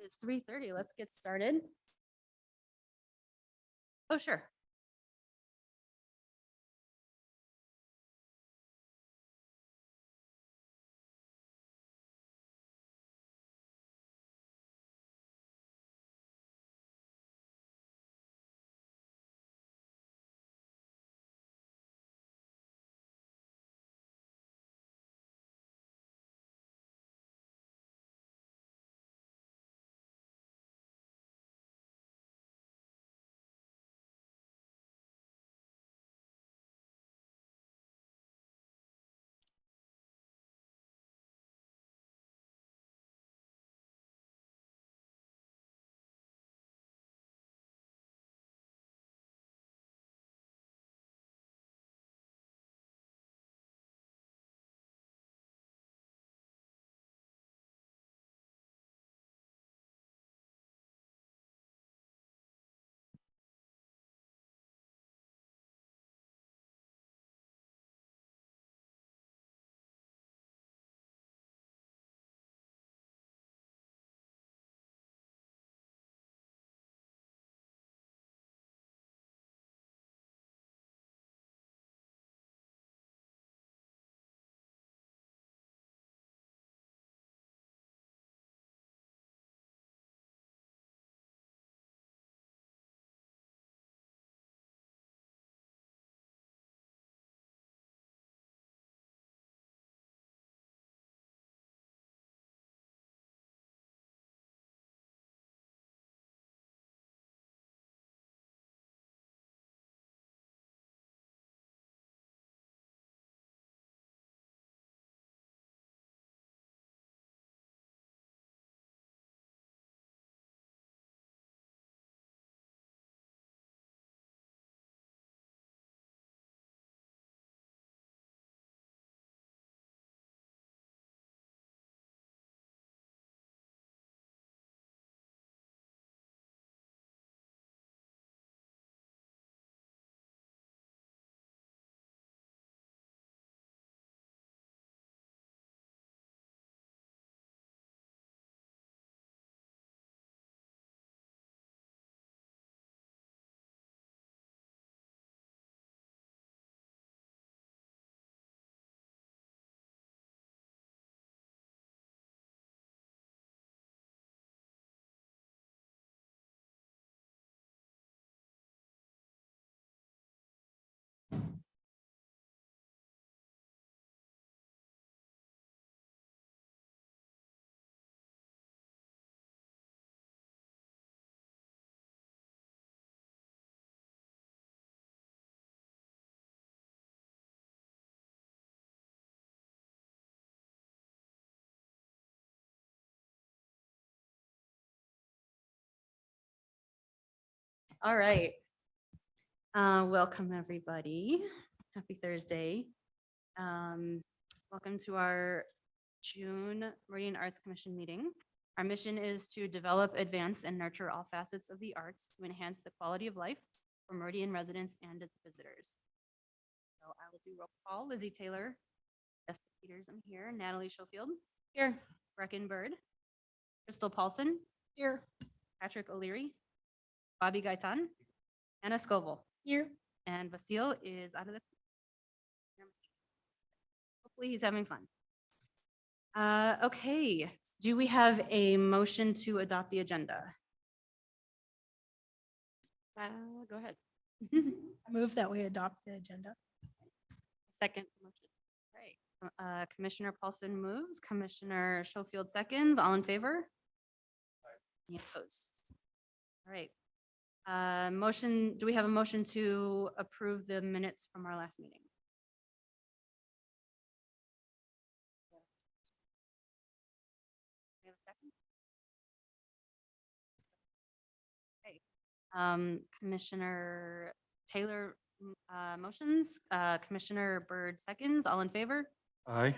It's 3:30. Let's get started. Oh, sure. All right. Welcome, everybody. Happy Thursday. Welcome to our June Meridian Arts Commission meeting. Our mission is to develop, advance, and nurture all facets of the arts to enhance the quality of life for Meridian residents and its visitors. So I will do roll call. Lizzie Taylor, Jessica Peters, I'm here. Natalie Schofield, here. Brecken Bird, Crystal Paulson, here. Patrick O'Leary, Bobby Gaitan, Anna Scoville, here. And Vasile is out of the. Hopefully he's having fun. Okay, do we have a motion to adopt the agenda? Go ahead. I move that we adopt the agenda. Second motion. Right. Commissioner Paulson moves, Commissioner Schofield seconds. All in favor? Any opposed? All right. Motion, do we have a motion to approve the minutes from our last meeting? We have a second? Okay. Commissioner Taylor motions, Commissioner Bird seconds. All in favor? Aye.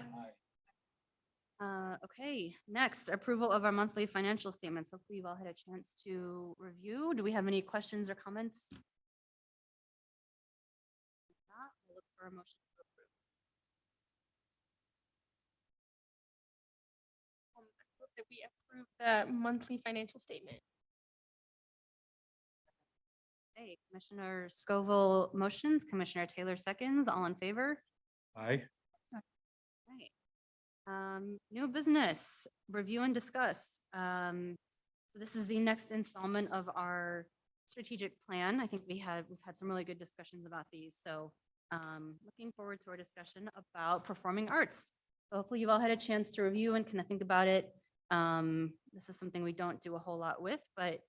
Okay, next, approval of our monthly financial statements. Hopefully you've all had a chance to review. Do we have any questions or comments? If not, we'll look for a motion to approve. that we approve the monthly financial statement. Hey, Commissioner Scoville motions, Commissioner Taylor seconds, all in favor? Aye. Right. New business, review and discuss. So this is the next installment of our strategic plan. I think we've had some really good discussions about these. So looking forward to our discussion about performing arts. So hopefully you've all had a chance to review and kind of think about it. This is something we don't do a whole lot with, but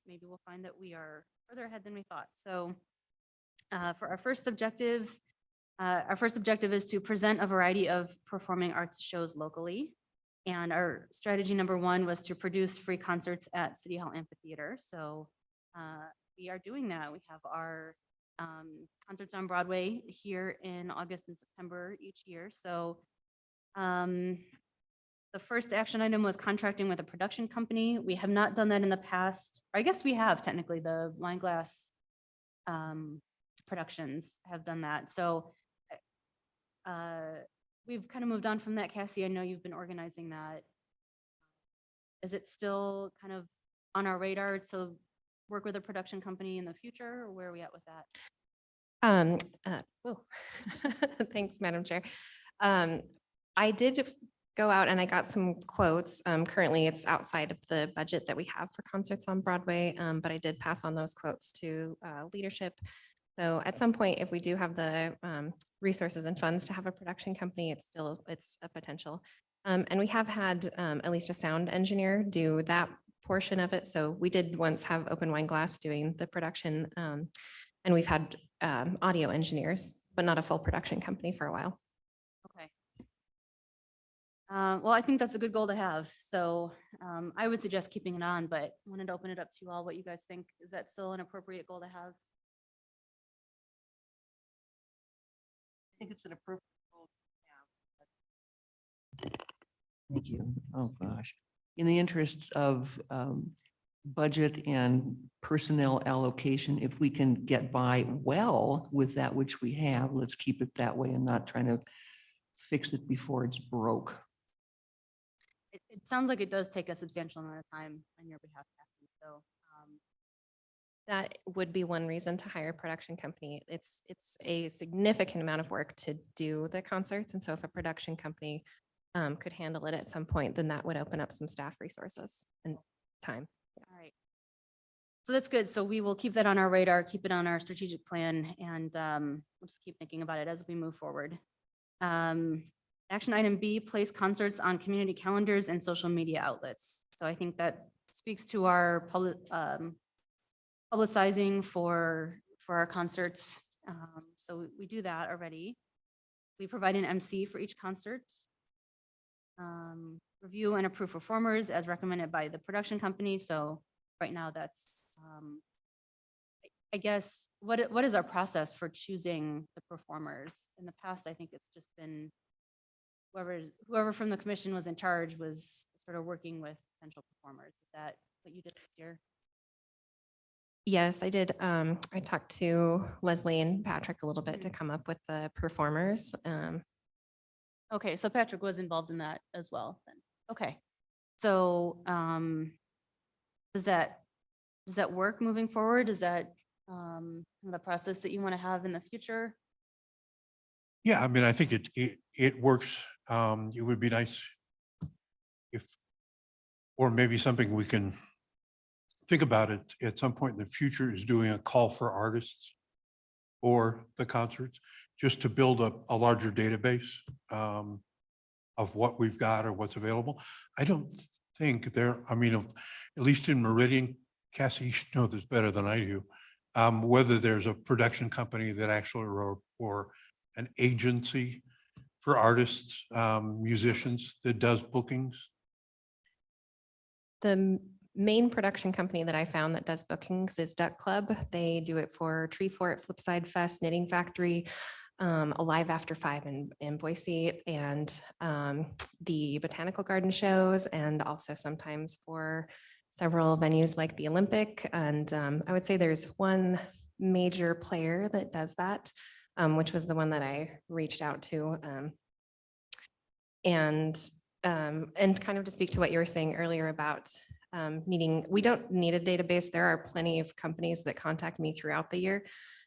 maybe we'll find that we are further ahead than we thought. So for our first objective is to present a variety of performing arts shows locally. And our strategy number one was to produce free concerts at City Hall Amphitheater. So we are doing that. We have our concerts on Broadway here in August and September each year. So the first action item was contracting with a production company. We have not done that in the past. Or I guess we have technically, the Wineglass productions have done that. So we've kind of moved on from that. Cassie, I know you've been organizing that. Is it still kind of on our radar to work with a production company in the future, or where are we at with that? Thanks, Madam Chair. I did go out and I got some quotes. Currently, it's outside of the budget that we have for concerts on Broadway, but I did pass on those quotes to leadership. So at some point, if we do have the resources and funds to have a production company, it's a potential. And we have had at least a sound engineer do that portion of it. So we did once have Open Wine Glass doing the production, and we've had audio engineers, but not a full production company for a while. Okay. Well, I think that's a good goal to have. So I would suggest keeping it on, but wanted to open it up to you all, what you guys think. Is that still an appropriate goal to have? I think it's an appropriate goal to have. Thank you. Oh, gosh. In the interests of budget and personnel allocation, if we can get by well with that which we have, let's keep it that way and not trying to fix it before it's broke. It sounds like it does take a substantial amount of time on your behalf, Kathy. So That would be one reason to hire a production company. It's a significant amount of work to do the concerts. And so if a production company could handle it at some point, then that would open up some staff resources and time. all right. So that's good. So we will keep that on our radar, keep it on our strategic plan, and we'll just keep thinking about it as we move forward. Action item B, place concerts on community calendars and social media outlets. So I think that speaks to our publicizing for our concerts. So we do that already. We provide an MC for each concert. Review and approve performers as recommended by the production company. So right now that's, I guess, what is our process for choosing the performers? In the past, I think it's just been whoever from the commission was in charge was sort of working with potential performers. Is that what you did this year? Yes, I did. I talked to Leslie and Patrick a little bit to come up with the performers. Okay, so Patrick was involved in that as well then. Okay. So does that work moving forward? Is that the process that you want to have in the future? Yeah, I mean, I think it works. It would be nice if, or maybe something we can think about it at some point in the future is doing a call for artists or the concerts, just to build up a larger database of what we've got or what's available. I don't think I mean, at least in Meridian, Cassie, you should know this better than I do, whether there's a production company that actually or an agency for artists, musicians that does bookings. The main production company that I found that does bookings is Duck Club. They do it for Tree Fort, Flipside Fest, Knitting Factory, Alive After 5 in Boise, and the Botanical Garden shows, and also sometimes for several venues like the Olympic. And I would say there's one major player that does that, which was the one that I reached out to. And And kind of to speak to what you were saying earlier about needing, we don't need a database. There are plenty of companies that contact me throughout the year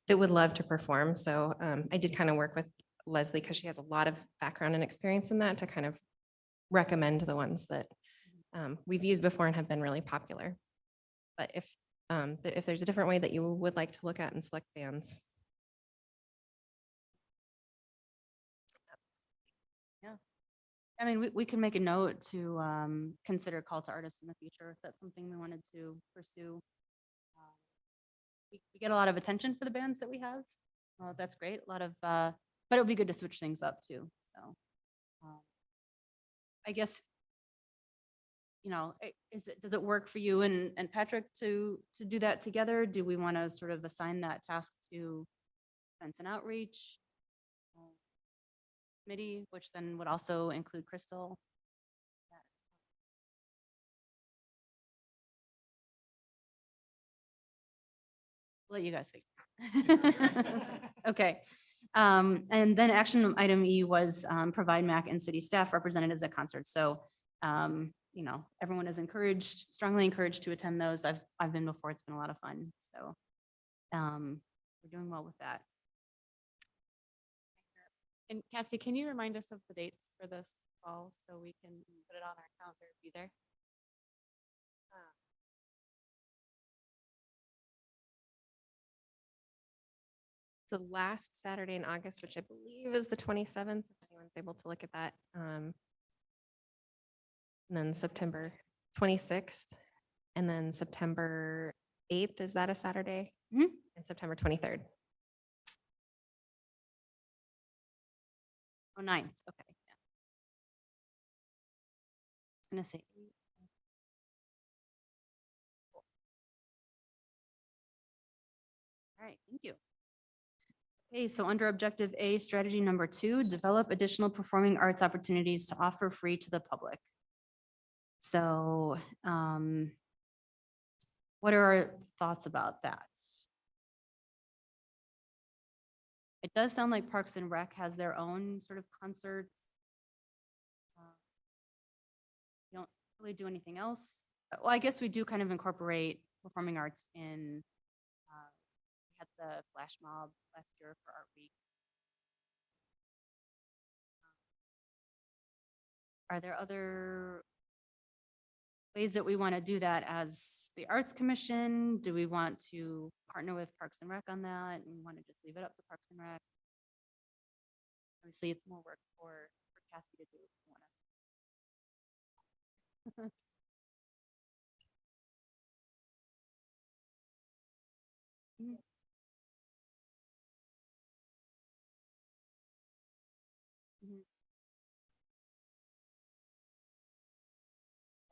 that would love to perform. So I did kind of work with Leslie because she has a lot of background and experience in that to kind of recommend the ones that we've used before and have been really popular. But if there's a different way that you would like to look at and select bands. I mean, we can make a note to consider call to artists in the future if that's something we wanted to pursue. We get a lot of attention for the bands that we have. That's great. A lot of, but it would be good to switch things up too. So I guess, you know, does it work for you and Patrick to do that together? Do we want to sort of assign that task to events and outreach committee, which then would also include Crystal? Let you guys speak. Okay. And then action item E was provide MAC and city staff representatives at concerts. So, you know, everyone is encouraged, strongly encouraged to attend those. I've been before. It's been a lot of fun. So we're doing well with that. And Cassie, can you remind us of the dates for this fall so we can put it on our calendar, be there? The last Saturday in August, which I believe is the 27th, if anyone's able to look at that. And then September 26th, and then September 8th, is that a Saturday? Mhm. And September 23rd. Oh, 9th. Okay. Yeah. I was gonna say. All right, thank you. Okay, so under objective A, strategy number 2, develop additional performing arts opportunities to offer free to the public. So what are our thoughts about that? It does sound like Parks and Rec has their own sort of concerts. You don't really do anything else. Well, I guess we do kind of incorporate performing arts in, we had the flash mob last year for Art Week. Are there other ways that we want to do that as the Arts Commission? Do we want to partner with Parks and Rec on that and want to just leave it up to Parks and Rec? Obviously, it's more work for Cassie to do. If you wanna. Mhm. Mhm.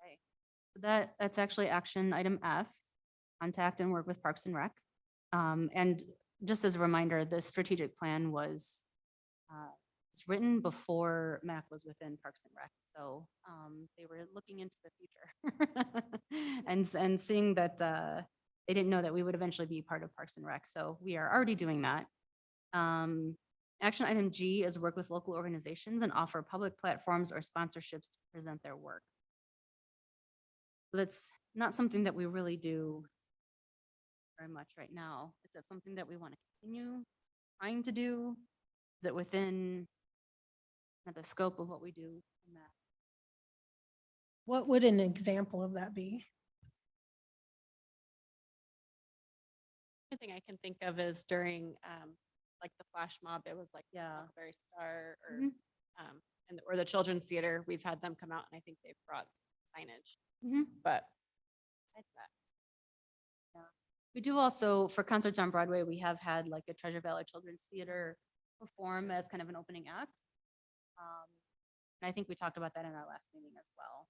Okay. So that's actually action item F, contact and work with Parks and Rec. And just as a reminder, the strategic plan was it's written before MAC was within Parks and Rec. So they were looking into the future and seeing that they didn't know that we would eventually be part of Parks and Rec. So we are already doing that. Action item G is work with local organizations and offer public platforms or sponsorships to present their work. So that's not something that we really do very much right now. Is that something that we want to continue trying to do? Is it within the scope of what we do in that? What would an example of that be? The thing I can think of is during like the flash mob, it was like Yeah. Very Star or Mhm. or the children's theater. We've had them come out and I think they've brought signage, Mhm. but besides that, We do also, for concerts on Broadway, we have had like a Treasure Valley Children's Theater perform as kind of an opening act. And I think we talked about that in our last meeting as well.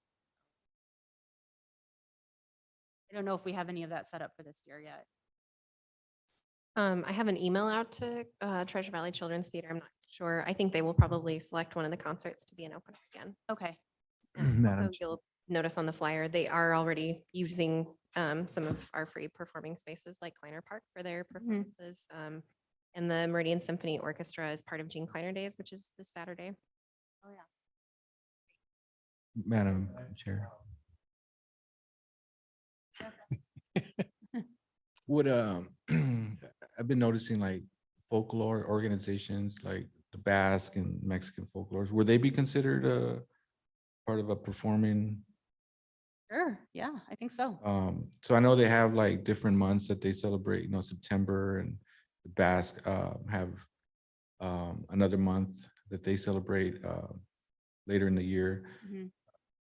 I don't know if we have any of that set up for this year yet. I have an email out to Treasure Valley Children's Theater. I'm not sure. I think they will probably select one of the concerts to be an opener again. Okay. And Madam also, you'll notice on the flyer, they are already using some of our free performing spaces like Kleiner Park for their performances. And the Meridian Symphony Orchestra is part of Gene Kleiner Days, which is this Saturday. Oh, yeah. Madam Chair. Would, I've been noticing like folklore organizations like the Basque and Mexican folklores, would they be considered a part of a performing? Sure, yeah, I think so. So I know they have like different months that they celebrate, September, and the Basque have another month that they celebrate later in the year. Mhm.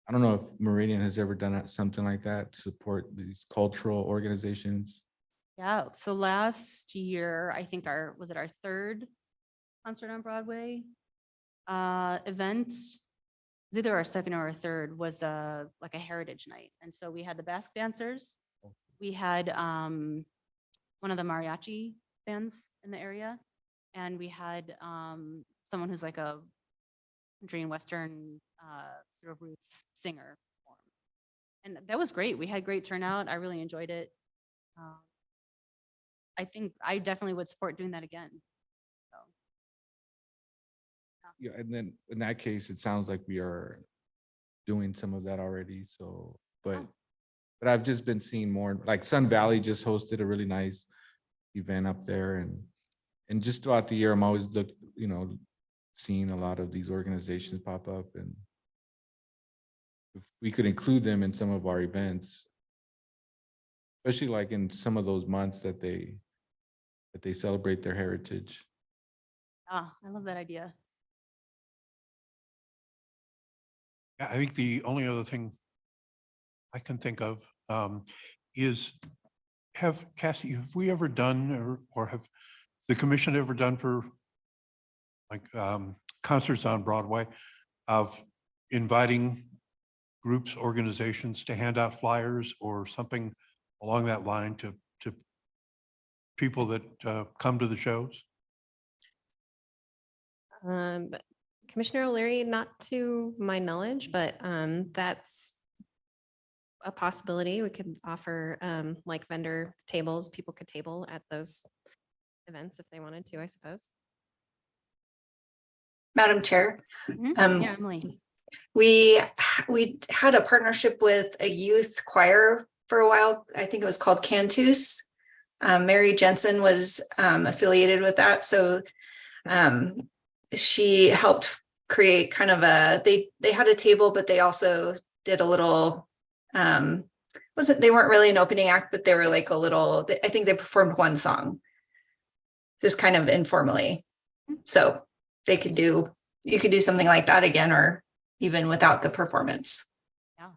I don't know if Meridian has ever done something like that to support these cultural organizations. Yeah, so last year, I think was it our third concert on Broadway event? It was either our second or our third, was like a heritage night. And so we had the Basque dancers. We had one of the mariachi bands in the area. And we had someone who's like a country and Western sort of roots singer perform. And that was great. We had great turnout. I really enjoyed it. I think I definitely would support doing that again. So, Yeah, and then in that case, it sounds like we are doing some of that already, so, but, Oh. but I've just been seeing more, like Sun Valley just hosted a really nice event up there, and just throughout the year, I'm always seeing a lot of these organizations pop up, and if we could include them in some of our events, especially like in some of those months that they celebrate their heritage. I love that idea. Yeah, I think the only other thing I can think of is Cassie, have we ever done or have the commission ever done for like concerts on Broadway of inviting groups, organizations to hand out flyers or something along that line to people that come to the shows? But Commissioner O'Leary, not to my knowledge, but that's a possibility. We could offer like vendor tables, people could table at those events if they wanted to, I suppose. Madam Chair, Mhm. Yeah, Emily. we had a partnership with a youth choir for a while. I think it was called Cantus. Mary Jensen was affiliated with that, so she helped create kind of they had a table, but they also did a little they weren't really an opening act, but they were like a little, I think they performed one song just kind of informally. So you could do something like that again, or even without the performance. Yeah.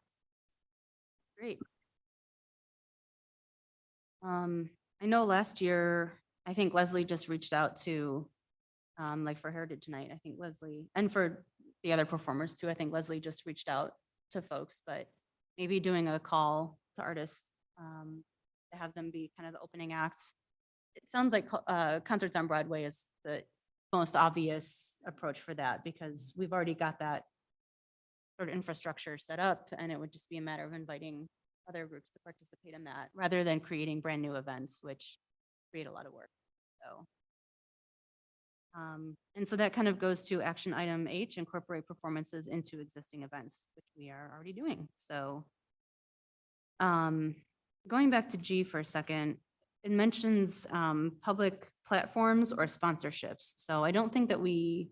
Great. I know last year, I think Leslie just reached out to, like for Heritage Night, I think Leslie, and for the other performers too, I think Leslie just reached out to folks, but maybe doing a call to artists to have them be kind of the opening acts. It sounds like concerts on Broadway is the most obvious approach for that because we've already got that sort of infrastructure set up, and it would just be a matter of inviting other groups to participate in that rather than creating brand new events, which create a lot of work. So, and so that kind of goes to action item H, incorporate performances into existing events, which we are already doing. So, going back to G for a second, it mentions public platforms or sponsorships. So I don't think that we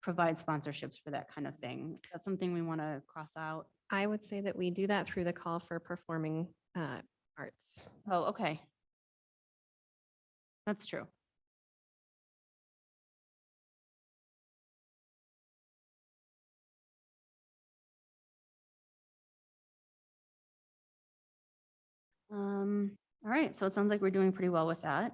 provide sponsorships for that kind of thing. That's something we want to cross out. I would say that we do that through the call for performing arts. Oh, okay. That's true. All right, so it sounds like we're doing pretty well with that.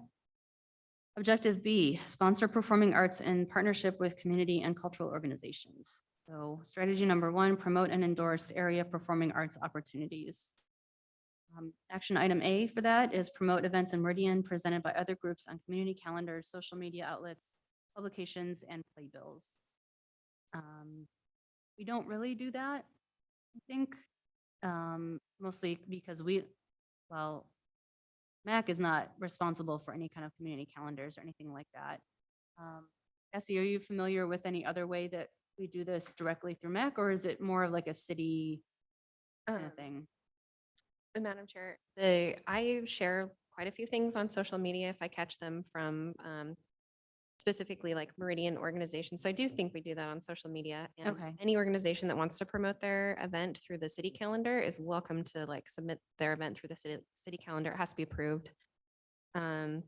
Objective B, sponsor performing arts in partnership with community and cultural organizations. So strategy number 1, promote and endorse area performing arts opportunities. Action item A for that is promote events in Meridian presented by other groups on community calendars, social media outlets, publications, and playbills. We don't really do that, I think, mostly because MAC is not responsible for any kind of community calendars or anything like that. Cassie, are you familiar with any other way that we do this directly through MAC, or is it more of like a city kind Um, of thing? Madam Chair, I share quite a few things on social media if I catch them from specifically like Meridian organizations. So I do think we do that on social media. And Okay. any organization that wants to promote their event through the city calendar is welcome to like submit their event through the city calendar. It has to be approved. But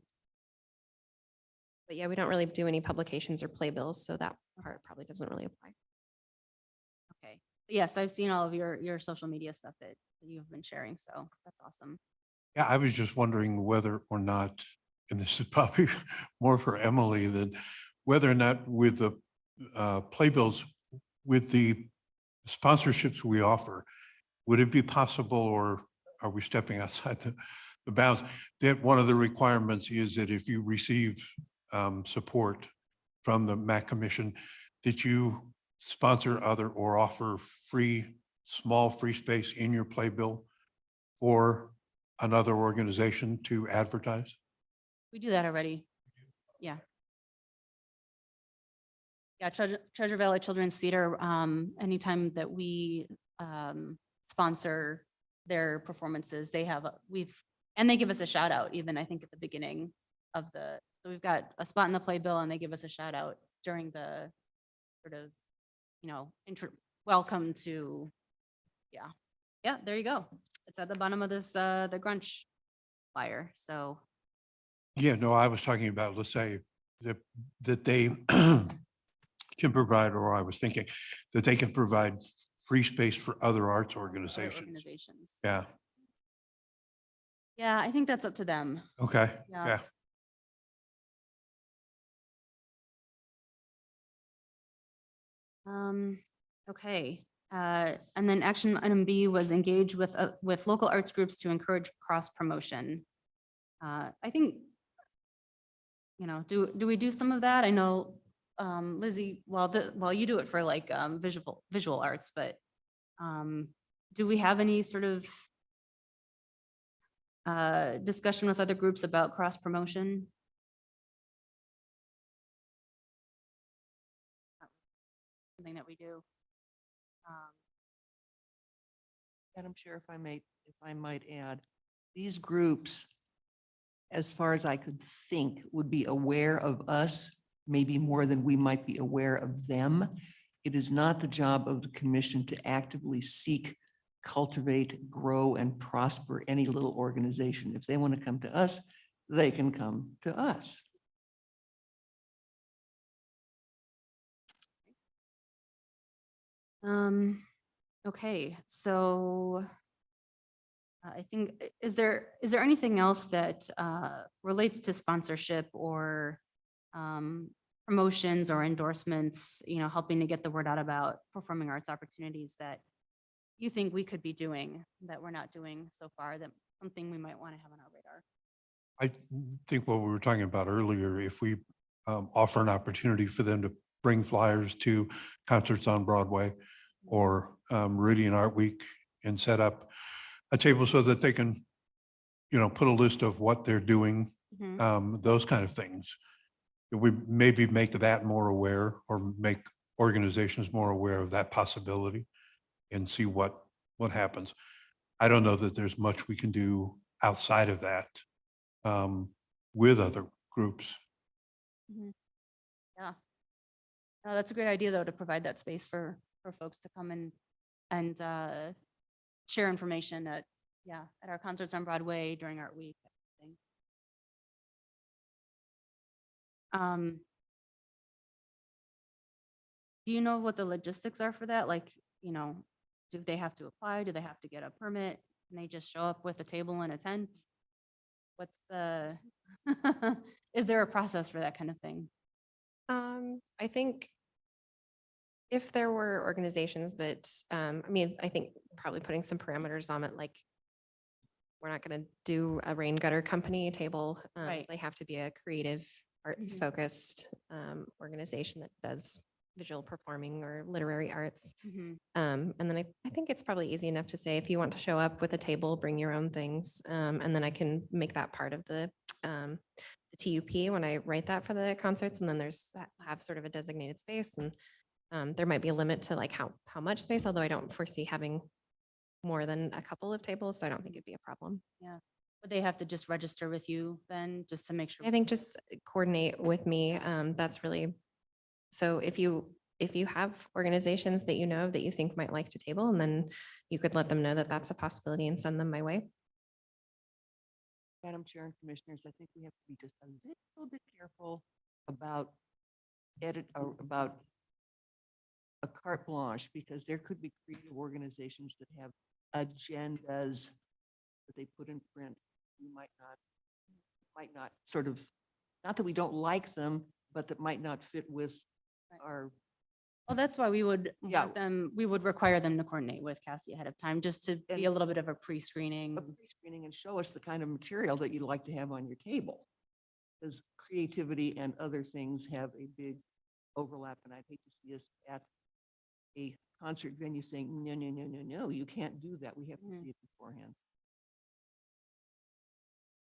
yeah, we don't really do any publications or playbills, so that part probably doesn't really apply. Okay. Yes, I've seen all of your social media stuff that you've been sharing, so that's awesome. Yeah, I was just wondering whether or not, and this is probably more for Emily, than whether or not with the playbills, with the sponsorships we offer, would it be possible, or are we stepping outside the bounds, that one of the requirements is that if you receive support from the MAC Commission, that you sponsor other or offer small free space in your playbill for another organization to advertise? We do that already. Yeah. Yeah, Treasure Valley Children's Theater, anytime that we sponsor their performances, they have, and they give us a shout out even, I think, at the beginning of so we've got a spot in the playbill and they give us a shout out during the sort of, welcome to, yeah, there you go. It's at the bottom of this, the Grunch flyer, so. Yeah, no, I was talking about, let's say, that they can provide, or I was thinking that they can provide free space for other arts other organizations. organizations. Yeah, Yeah, I think that's up to them. okay, Yeah. yeah. Okay. And then action item B was engage with local arts groups to encourage cross promotion. I think, do we do some of that? I know, Lizzie, well, you do it for like, visual arts, but, do we have any sort of, discussion with other groups about cross promotion? Something that we do. Madam Chair, if I might add, these groups, as far as I could think, would be aware of us, maybe more than we might be aware of them. It is not the job of the commission to actively seek, cultivate, grow, and prosper any little organization. If they want to come to us, they can come to us. Okay, so I think, is there anything else that relates to sponsorship or promotions or endorsements, helping to get the word out about performing arts opportunities that you think we could be doing that we're not doing so far, that something we might want to have on our radar? I think what we were talking about earlier, if we offer an opportunity for them to bring flyers to concerts on Broadway or Meridian Art Week, and set up a table so that they can, put a list of what they're doing, those kind of things. We maybe make that more aware, or make organizations more aware of that possibility, and see what happens. I don't know that there's much we can do outside of that with other groups. Yeah. That's a great idea, though, to provide that space for folks to come and share information at our concerts on Broadway during Art Week. Do you know what the logistics are for that? Like, do they have to apply? Do they have to get a permit? Can they just show up with a table and a tent? What's the, is there a process for that kind of thing? I think if there were organizations that, I think probably putting some parameters on it, like we're not going to do a rain gutter company table. Right. They have to be a creative arts focused organization that does visual performing or literary arts. And then I think it's probably easy enough to say, if you want to show up with a table, bring your own things. And then I can make that part of the TUP when I write that for the concerts. And then have sort of a designated space. And There might be a limit to like how much space, although I don't foresee having more than a couple of tables, so I don't think it'd be a problem. Would they have to just register with you then, just to make sure? I think just coordinate with me. That's really, so if you have organizations that you know that you think might like to table, and then you could let them know that that's a possibility and send them my way. Madam Chair and Commissioners, I think we have to be just a little bit careful about about a carte blanche, because there could be creative organizations that have agendas that they put in print. We might not sort of, not that we don't like them, but that might not fit with Right. our, Well, that's why we would Yeah. want them, we would require them to coordinate with Cassie ahead of time, just to be And- a little bit of a pre-screening. pre-screening and show us the kind of material that you'd like to have on your table. Because creativity and other things have a big overlap, and I'd hate to see us at a concert venue saying, no, no, no, no, no, you can't do that. We have to Mhm. see it beforehand.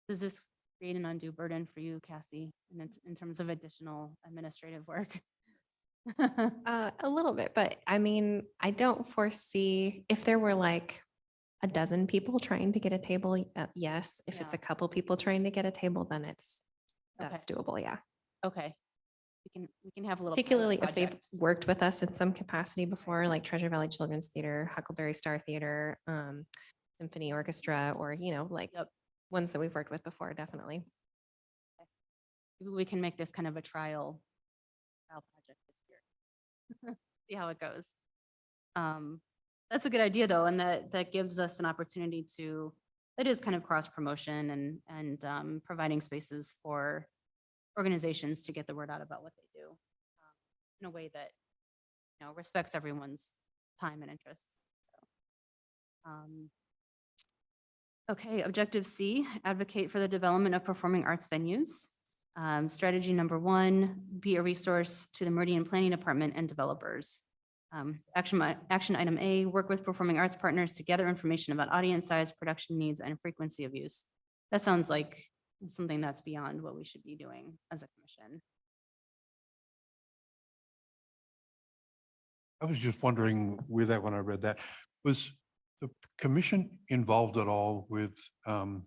Does this create an undue burden for you, Cassie, in terms of additional administrative work? A little bit, but I mean, I don't foresee if there were like a dozen people trying to get a table, yes. If it's Yeah. a couple people trying to get a table, then Okay. that's doable, yeah. Okay. We can have a little. pilot Particularly if they've project. worked with us in some capacity before, like Treasure Valley Children's Theater, Huckleberry Star Theater, Symphony Orchestra, or, like Yep. ones that we've worked with before, definitely. Maybe we can make this kind of a trial project this year. See how it goes. That's a good idea though, and that gives us an opportunity to, that is kind of cross promotion and providing spaces for organizations to get the word out about what they do in a way that, respects everyone's time and interests. So, okay, objective C, advocate for the development of performing arts venues. Strategy number 1, be a resource to the Meridian Planning Department and developers. Action item A, work with performing arts partners to gather information about audience size, production needs, and frequency of use. That sounds like something that's beyond what we should be doing as a commission. I was just wondering with that, when I read that, was the commission involved at all with, I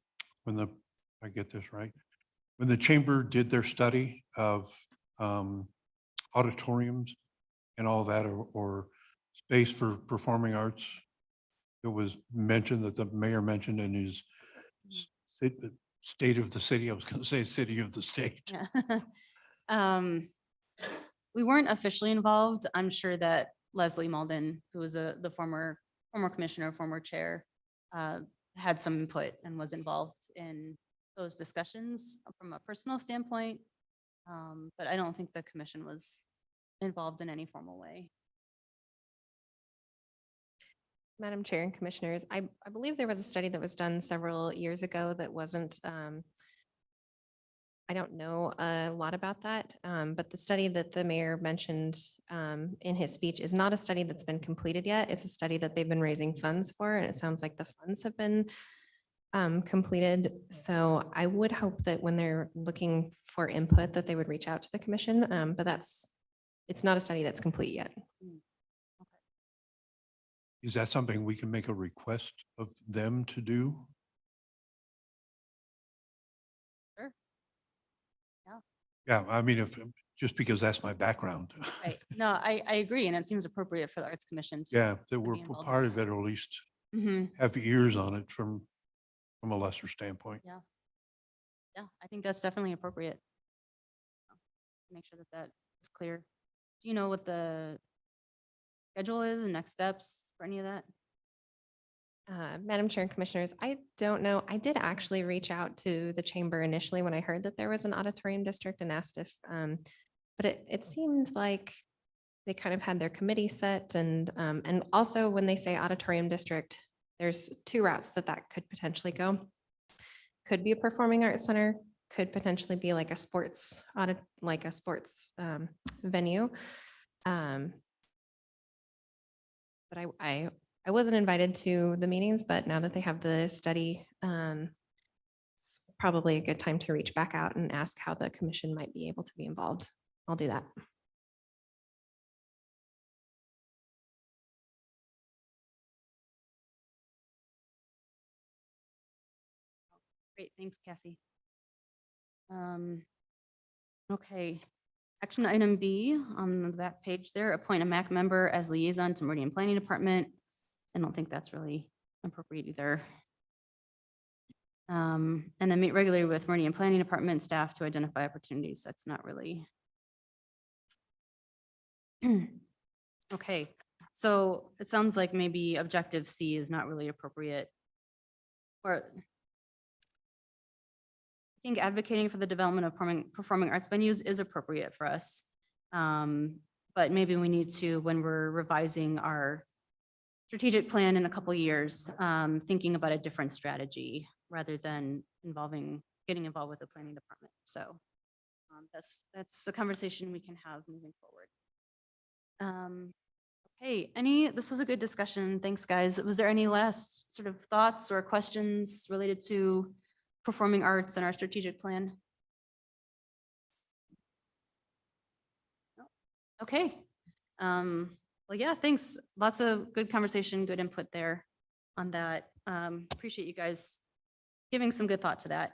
get this right? When the chamber did their study of auditoriums and all that, or space for performing arts, it was mentioned that the mayor mentioned in his state of the city, I was going to say city of the state. Yeah. We weren't officially involved. I'm sure that Leslie Malden, who was the former commissioner, former chair, had some input and was involved in those discussions from a personal standpoint. But I don't think the commission was involved in any formal way. Madam Chair and Commissioners, I believe there was a study that was done several years ago that wasn't, I don't know a lot about that, but the study that the mayor mentioned in his speech is not a study that's been completed yet. It's a study that they've been raising funds for, and it sounds like the funds have been completed. So I would hope that when they're looking for input, that they would reach out to the commission, but it's not a study that's complete yet. Is that something we can make a request of them to do? Sure. Yeah. Yeah, I mean, just because that's my background. Right. No, I agree. And it seems appropriate for the Arts Commission to. Yeah, that be we're involved. part of it, or at least Mhm. have ears on it from a lesser standpoint. Yeah, I think that's definitely appropriate. Make sure that that is clear. Do you know what the schedule is and next steps for any of that? Madam Chair and Commissioners, I don't know. I did actually reach out to the chamber initially when I heard that there was an auditorium district and asked if, but it seemed like they kind of had their committee set, and also when they say auditorium district, there's 2 routes that could potentially go. Could be a performing arts center, could potentially be like a sports venue. But I wasn't invited to the meetings, but now that they have the study, it's probably a good time to reach back out and ask how the commission might be able to be involved. I'll do that. Great, thanks, Cassie. Okay, action item B on the back page there, appoint a MAC member as liaison to Meridian Planning Department. I don't think that's really appropriate either. And then meet regularly with Meridian Planning Department staff to identify opportunities. That's not really. Okay, so it sounds like maybe objective C is not really appropriate. Or I think advocating for the development of performing arts venues is appropriate for us. But maybe we need to, when we're revising our strategic plan in a couple years, thinking about a different strategy rather than getting involved with the planning department. So that's a conversation we can have moving forward. Okay, this was a good discussion. Thanks, guys. Was there any last sort of thoughts or questions related to performing arts and our strategic plan? No? Okay. Well, yeah, thanks. Lots of good conversation, good input there on that. Appreciate you guys giving some good thought to that.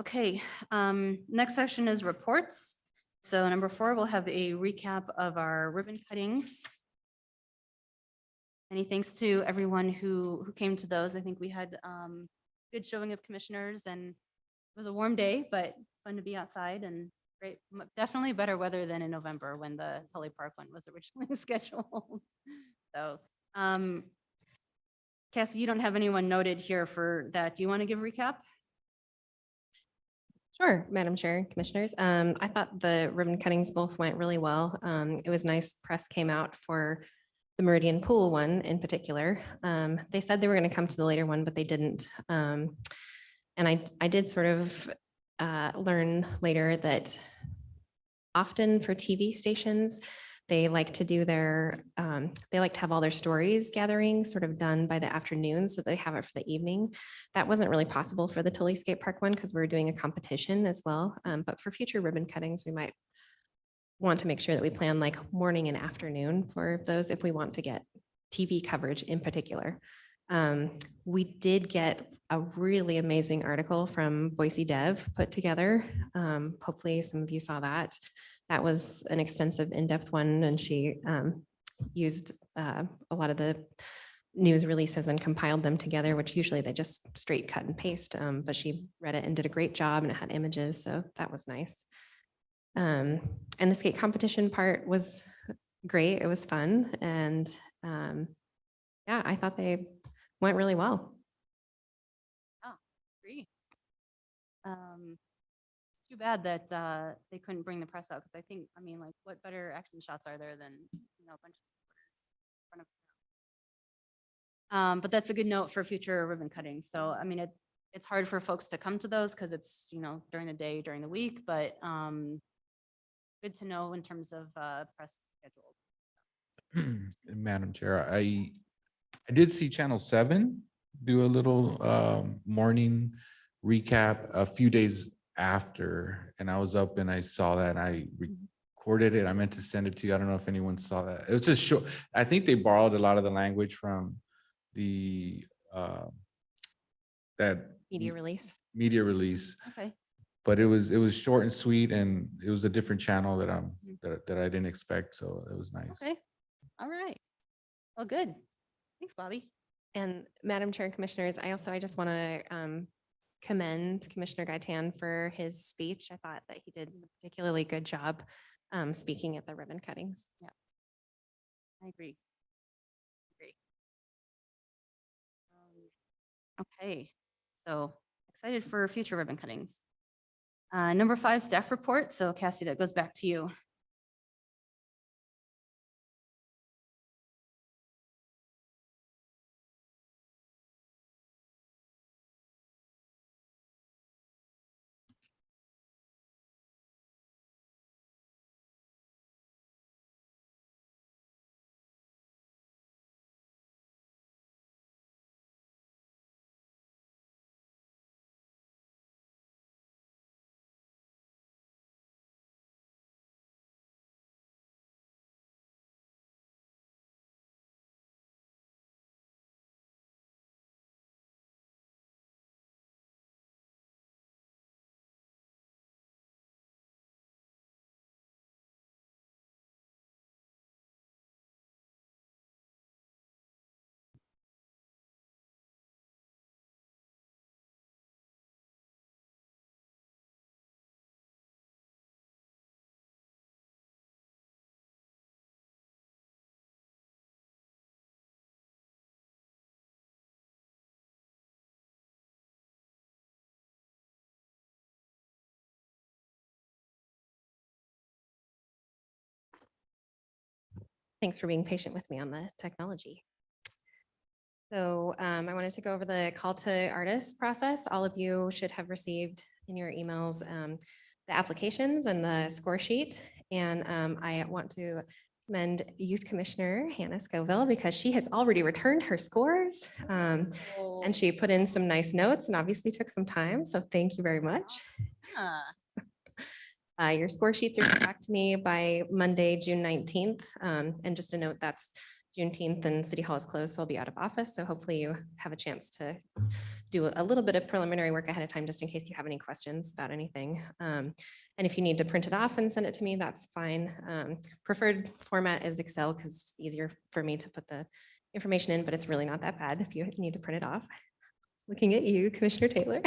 Okay, next section is reports. So number 4, we'll have a recap of our ribbon cuttings. Many thanks to everyone who came to those. I think we had good showing of commissioners, and it was a warm day, but fun to be outside and great. Definitely better weather than in November when the Tully Park one was originally scheduled. So, Cassie, you don't have anyone noted here for that. Do you want to give a recap? Sure, Madam Chair, Commissioners. I thought the ribbon cuttings both went really well. It was nice press came out for the Meridian Pool one in particular. They said they were going to come to the later one, but they didn't. And I did sort of learn later that often for TV stations, they like to do they like to have all their stories gatherings sort of done by the afternoon, so they have it for the evening. That wasn't really possible for the Tully Skate Park one because we were doing a competition as well. But for future ribbon cuttings, we might want to make sure that we plan like morning and afternoon for those if we want to get TV coverage in particular. We did get a really amazing article from Boise Dev put together. Hopefully some of you saw that. That was an extensive in-depth one, and she used a lot of the news releases and compiled them together, which usually they just straight cut and paste, but she read it and did a great job, and it had images, so that was nice. And the skate competition part was great. It was fun, and yeah, I thought they went really well. Oh, agree. It's too bad that they couldn't bring the press out, because I mean, like, what better action shots are there than, a bunch of supporters in front of. But that's a good note for future ribbon cutting. So, I mean, it's hard for folks to come to those because it's, during the day, during the week, but good to know in terms of press schedule. Madam Chair, I did see Channel 7 do a little morning recap a few days after, and I was up and I saw that, and I recorded it. I meant to send it to you. I don't know if anyone saw that. It was just short. I think they borrowed a lot of the language from the that Media release. Okay. But it was short and sweet, and it was a different channel that that I didn't expect, so it was nice. Okay. All right. Well, good. Thanks, Bobby. And Madam Chair and Commissioners, I just want to commend Commissioner Gaitan for his speech. I thought that he did a particularly good job speaking at the ribbon cuttings. Yeah, I agree. Okay, so excited for future ribbon cuttings. Number 5, staff report. So Cassie, that goes back to you. Thanks for being patient with me on the technology. So I wanted to go over the call to artists process. All of you should have received in your emails the applications and the score sheet. And I want to commend Youth Commissioner Hannah Scoville because she has already returned her scores. And she put in some nice notes and obviously took some time. So thank you very much. Your score sheets are due back to me by Monday, June 19th. And just a note, that's Juneteenth and City Hall is closed, so I'll be out of office. So hopefully you have a chance to do a little bit of preliminary work ahead of time, just in case you have any questions about anything. And if you need to print it off and send it to me, that's fine. Preferred format is Excel because it's easier for me to put the information in, but it's really not that bad if you need to print it off. Looking at you, Commissioner Taylor.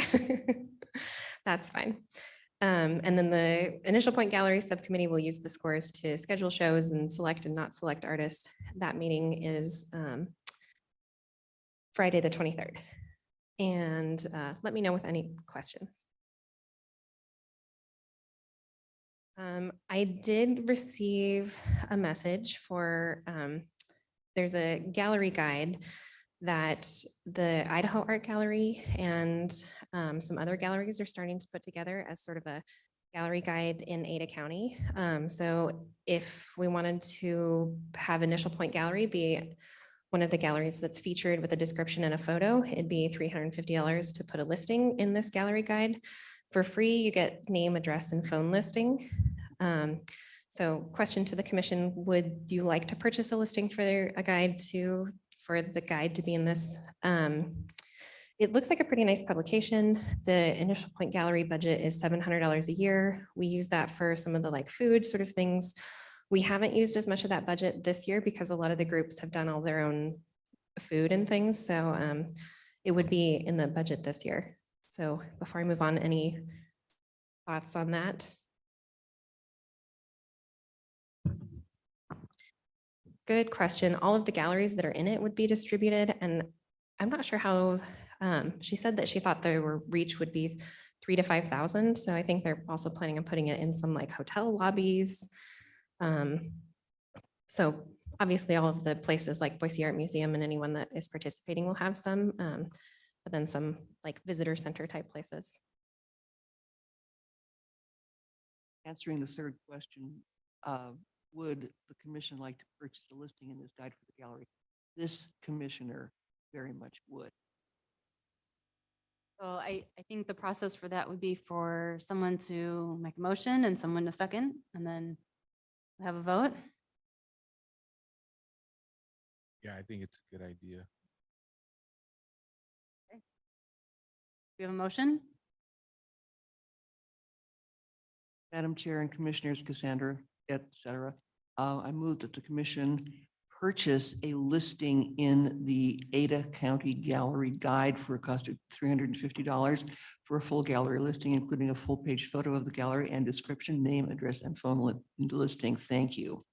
That's fine. And then the initial point gallery subcommittee will use the scores to schedule shows and select and not select artists. That meeting is Friday, the 23rd. And let me know with any questions. I did receive a message for, there's a gallery guide that the Idaho Art Gallery and some other galleries are starting to put together as sort of a gallery guide in Ada County. So if we wanted to have Initial Point Gallery be one of the galleries that's featured with a description and a photo, it'd be $350 to put a listing in this gallery guide. For free, you get name, address, and phone listing. So question to the commission, would you like to purchase a listing for a guide for the guide to be in this? It looks like a pretty nice publication. The Initial Point Gallery budget is $700 a year. We use that for some of the like food sort of things. We haven't used as much of that budget this year because a lot of the groups have done all their own food and things. So it would be in the budget this year. So before I move on, any thoughts on that? Good question. All of the galleries that are in it would be distributed, and I'm not sure how, she said that she thought their reach would be 3,000 to 5,000. So I think they're also planning on putting it in some like hotel lobbies. So obviously all of the places like Boise Art Museum and anyone that is participating will have some, but then some like visitor center type places. Answering the third question, would the commission like to purchase a listing in this guide for the gallery? This commissioner very much would. So I think the process for that would be for someone to make a motion and someone to second, and then have a vote. Yeah, I think it's a good idea. We have a motion? Madam Chair and Commissioners Cassandra, et cetera, I move that the commission purchase a listing in the Ada County Gallery Guide for a cost of $350 for a full gallery listing, including a full page photo of the gallery and description, name, address, and phone listing. Thank you.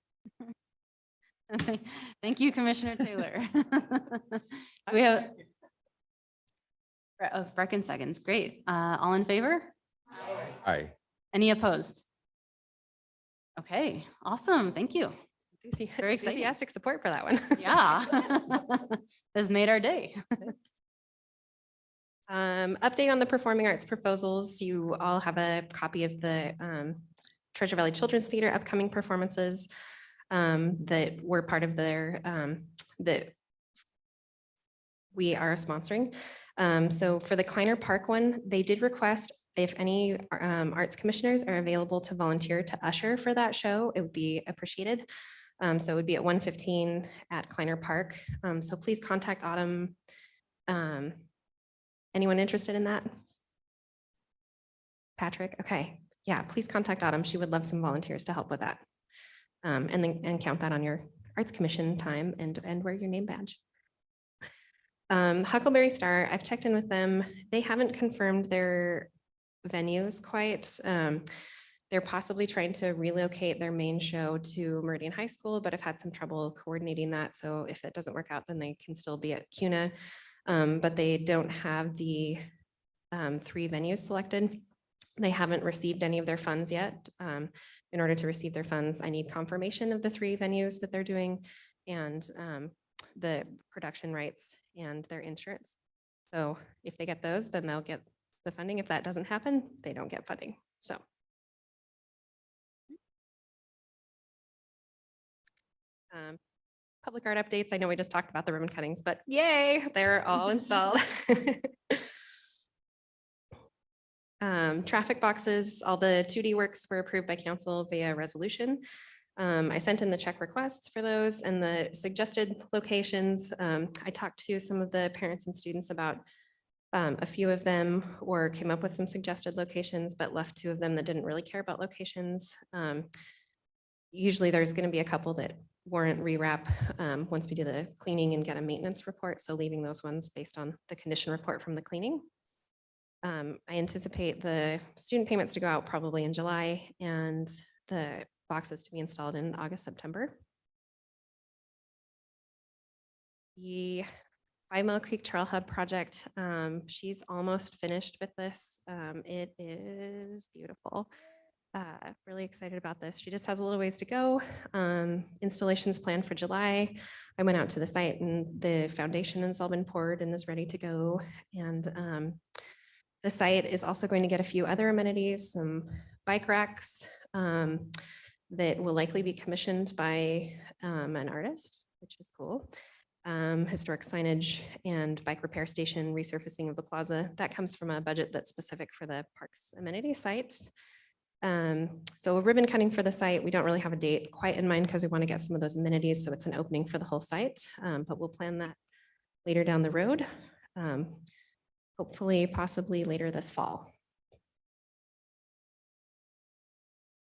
Thank you, Commissioner Taylor. We have Brecken seconds. Great. All in favor? Aye. Any opposed? Okay, awesome. Thank you. Very exciting. Enthusiastic support for that one. Yeah. Has made our day. Update on the performing arts proposals. You all have a copy of the Treasure Valley Children's Theater upcoming performances that were part of their, that we are sponsoring. So for the Kleiner Park one, they did request if any arts commissioners are available to volunteer to usher for that show, it would be appreciated. So it would be at 1:15 at Kleiner Park. So please contact Autumn. Anyone interested in that? Patrick, okay. Yeah, please contact Autumn. She would love some volunteers to help with that. And count that on your Arts Commission time and wear your name badge. Huckleberry Star, I've checked in with them. They haven't confirmed their venues quite. They're possibly trying to relocate their main show to Meridian High School, but I've had some trouble coordinating that. So if that doesn't work out, then they can still be at CUNA. But they don't have the 3 venues selected. They haven't received any of their funds yet. In order to receive their funds, I need confirmation of the 3 venues that they're doing and the production rights and their insurance. So if they get those, then they'll get the funding. If that doesn't happen, they don't get funding. So. Public art updates. I know we just talked about the ribbon cuttings, but yay, they're all installed. Traffic boxes, all the 2D works were approved by council via resolution. I sent in the check requests for those and the suggested locations. I talked to some of the parents and students about a few of them, or came up with some suggested locations, but left 2 of them that didn't really care about locations. Usually there's going to be a couple that warrant rewrap once we do the cleaning and get a maintenance report. So leaving those ones based on the condition report from the cleaning. I anticipate the student payments to go out probably in July and the boxes to be installed in August, September. The 5 Mill Creek Trail Hub project, she's almost finished with this. It is beautiful. Really excited about this. She just has a little ways to go. Installations planned for July. I went out to the site and the foundation has all been poured and is ready to go. And the site is also going to get a few other amenities, some bike racks that will likely be commissioned by an artist, which is cool. Historic signage and bike repair station, resurfacing of the plaza. That comes from a budget that's specific for the parks amenity sites. So a ribbon cutting for the site, we don't really have a date quite in mind because we want to get some of those amenities. So it's an opening for the whole site, but we'll plan that later down the road. Hopefully, possibly later this fall.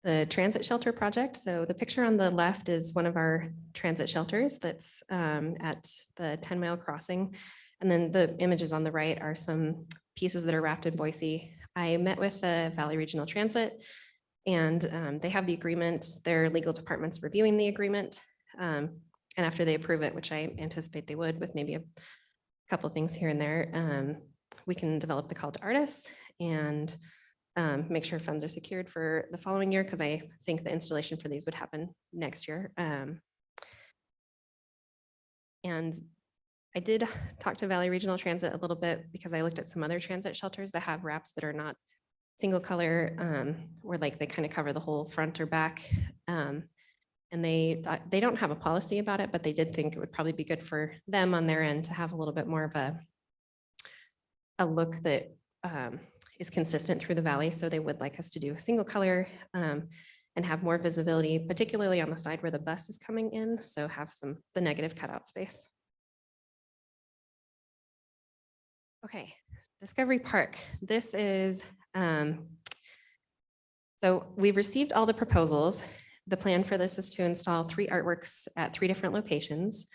The transit shelter project. So the picture on the left is one of our transit shelters that's at the 10 Mile crossing. And then the images on the right are some pieces that are wrapped in Boise. I met with the Valley Regional Transit and they have the agreement. Their legal department's reviewing the agreement. And after they approve it, which I anticipate they would with maybe a couple of things here and there, we can develop the call to artists and make sure funds are secured for the following year, because I think the installation for these would happen next year. And I did talk to Valley Regional Transit a little bit because I looked at some other transit shelters that have wraps that are not single color, where like they kind of cover the whole front or back. And they don't have a policy about it, but they did think it would probably be good for them on their end to have a little bit more of a look that is consistent through the valley. So they would like us to do a single color and have more visibility, particularly on the side where the bus is coming in. So have the negative cutout space. Okay, Discovery Park. This is, so we've received all the proposals. The plan for this is to install 3 artworks at 3 different locations.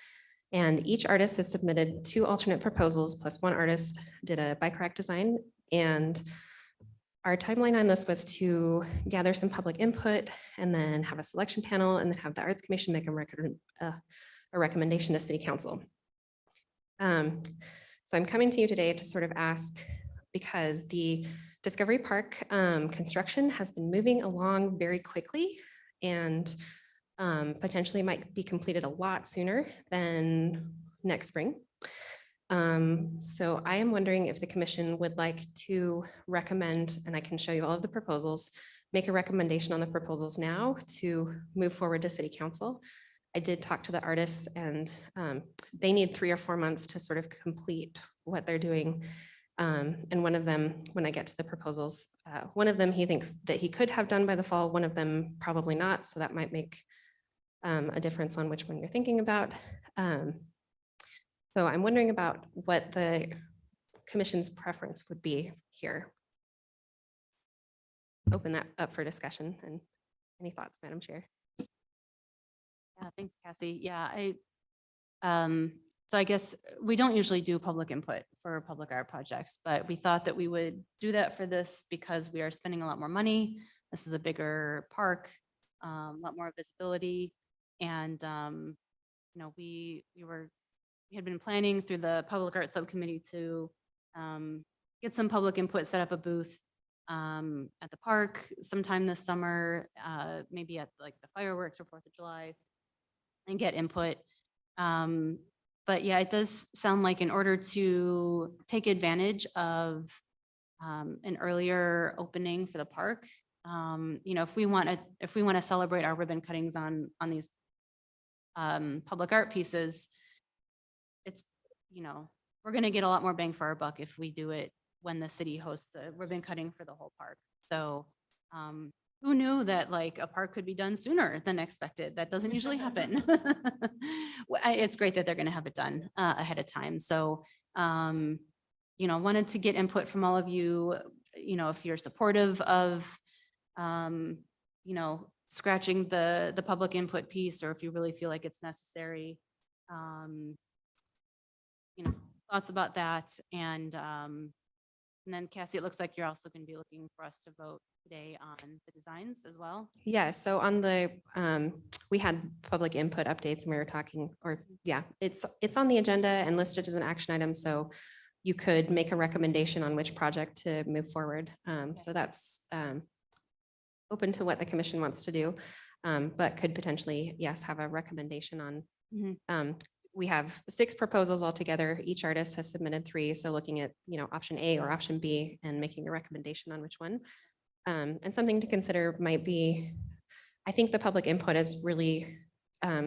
And each artist has submitted 2 alternate proposals, plus 1 artist did a bike rack design. And our timeline on this was to gather some public input and then have a selection panel and then have the Arts Commission make a recommendation to City Council. So I'm coming to you today to sort of ask, because the Discovery Park construction has been moving along very quickly and potentially might be completed a lot sooner than next spring. So I am wondering if the commission would like to recommend, and I can show you all of the proposals, make a recommendation on the proposals now to move forward to City Council. I did talk to the artists and they need 3 or 4 months to sort of complete what they're doing. And one of them, when I get to the proposals, one of them he thinks that he could have done by the fall, one of them probably not. So that might make a difference on which one you're thinking about. So I'm wondering about what the commission's preference would be here. Open that up for discussion and any thoughts, Madam Chair? Yeah, thanks, Cassie. Yeah, so I guess we don't usually do public input for public art projects, but we thought that we would do that for this because we are spending a lot more money. This is a bigger park, a lot more visibility. And, you know, we had been planning through the public art subcommittee to get some public input, set up a booth. at the park sometime this summer, maybe at like the fireworks or 4th of July, and get input. But yeah, it does sound like in order to take advantage of an earlier opening for the park, if we want to celebrate our ribbon cuttings on these public art pieces, it's, we're going to get a lot more bang for our buck if we do it when the city hosts a ribbon cutting for the whole park. So who knew that like a park could be done sooner than expected? That doesn't usually happen. It's great that they're going to have it done ahead of time. So, wanted to get input from all of you, if you're supportive of, scratching the public input piece, or if you really feel like it's necessary. Thoughts about that. And then Cassie, it looks like you're also going to be looking for us to vote today on the designs as well. Yeah, so on the, we had public input updates and we were talking, it's on the agenda and listed as an action item. So you could make a recommendation on which project to move forward. So that's open to what the commission wants to do, but could potentially, yes, have a recommendation on. We have 6 proposals altogether. Each artist has submitted 3. So looking at, option A or option B and making a recommendation on which one. And something to consider might be, I think the public input is really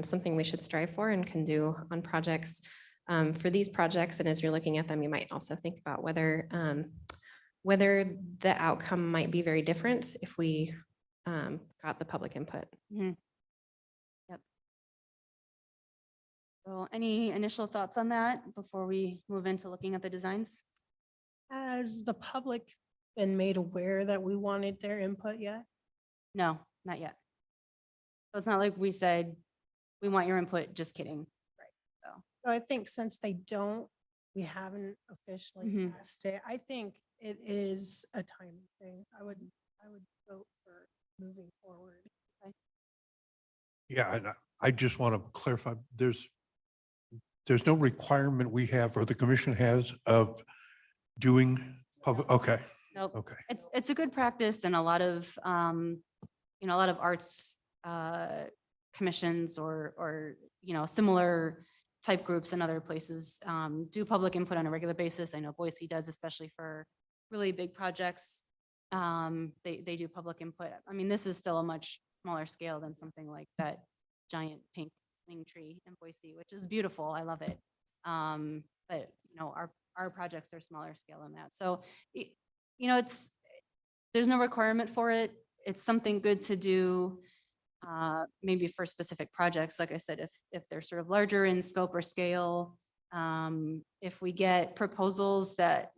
something we should strive for and can do on projects. For these projects, and as you're looking at them, you might also think about whether the outcome might be very different if we got the public input. Yep. So any initial thoughts on that before we move into looking at the designs? Has the public been made aware that we wanted their input yet? No, not yet. So it's not like we said, we want your input, just kidding. So I think since they don't, we haven't officially Mhm. asked it. I think it is a timing thing. I would vote for moving forward. Yeah, and I just want to clarify, there's no requirement we have or the commission has of doing public, okay, Nope. okay. It's a good practice, and a lot of, a lot of arts commissions or, similar type groups in other places do public input on a regular basis. I know Boise does, especially for really big projects. They do public input. I mean, this is still a much smaller scale than something like that giant pink swing tree in Boise, which is beautiful. I love it. But our projects are smaller scale than that. So, there's no requirement for it. It's something good to do, maybe for specific projects. Like I said, if they're sort of larger in scope or scale, if we get proposals that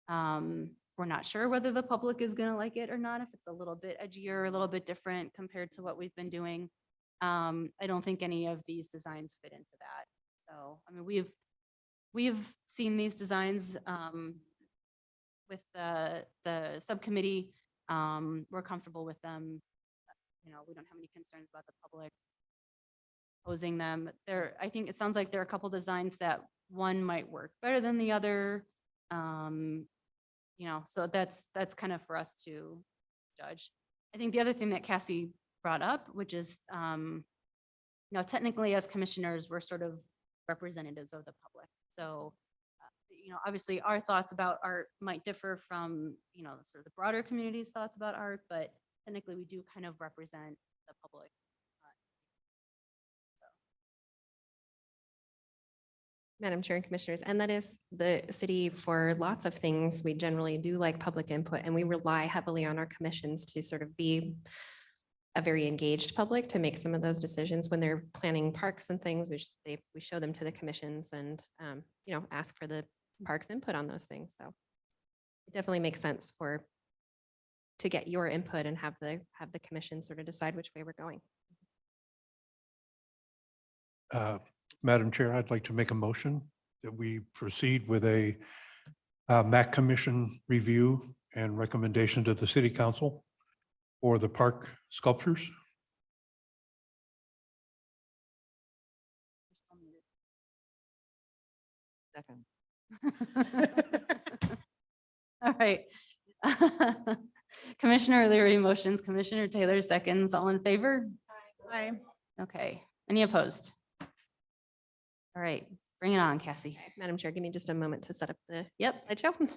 we're not sure whether the public is going to like it or not, if it's a little bit edgier, a little bit different compared to what we've been doing, I don't think any of these designs fit into that. So, I mean, we've seen these designs with the subcommittee. We're comfortable with them. We don't have any concerns about the public opposing them. I think it sounds like there are a couple designs that one might work better than the other. So that's kind of for us to judge. I think the other thing that Cassie brought up, which is, technically as commissioners, we're sort of representatives of the public. So, obviously our thoughts about art might differ from, sort of the broader community's thoughts about art, but technically we do kind of represent the public. Madam Chair and Commissioners, and that is the city for lots of things. We generally do like public input, and we rely heavily on our commissions to sort of be a very engaged public to make some of those decisions when they're planning parks and things. We show them to the commissions and ask for the parks input on those things. So it definitely makes sense to get your input and have the commission sort of decide which way we're going. Madam Chair, I'd like to make a motion that we proceed with a MAC Commission review and recommendation to the City Council for the park sculptures. Second. All right. Commissioner O'Leary motions, Commissioner Taylor seconds. All in favor? Aye. Okay. Any opposed? All right, bring it on, Cassie. Madam Chair, give me just a moment to set up the Yep. slideshow.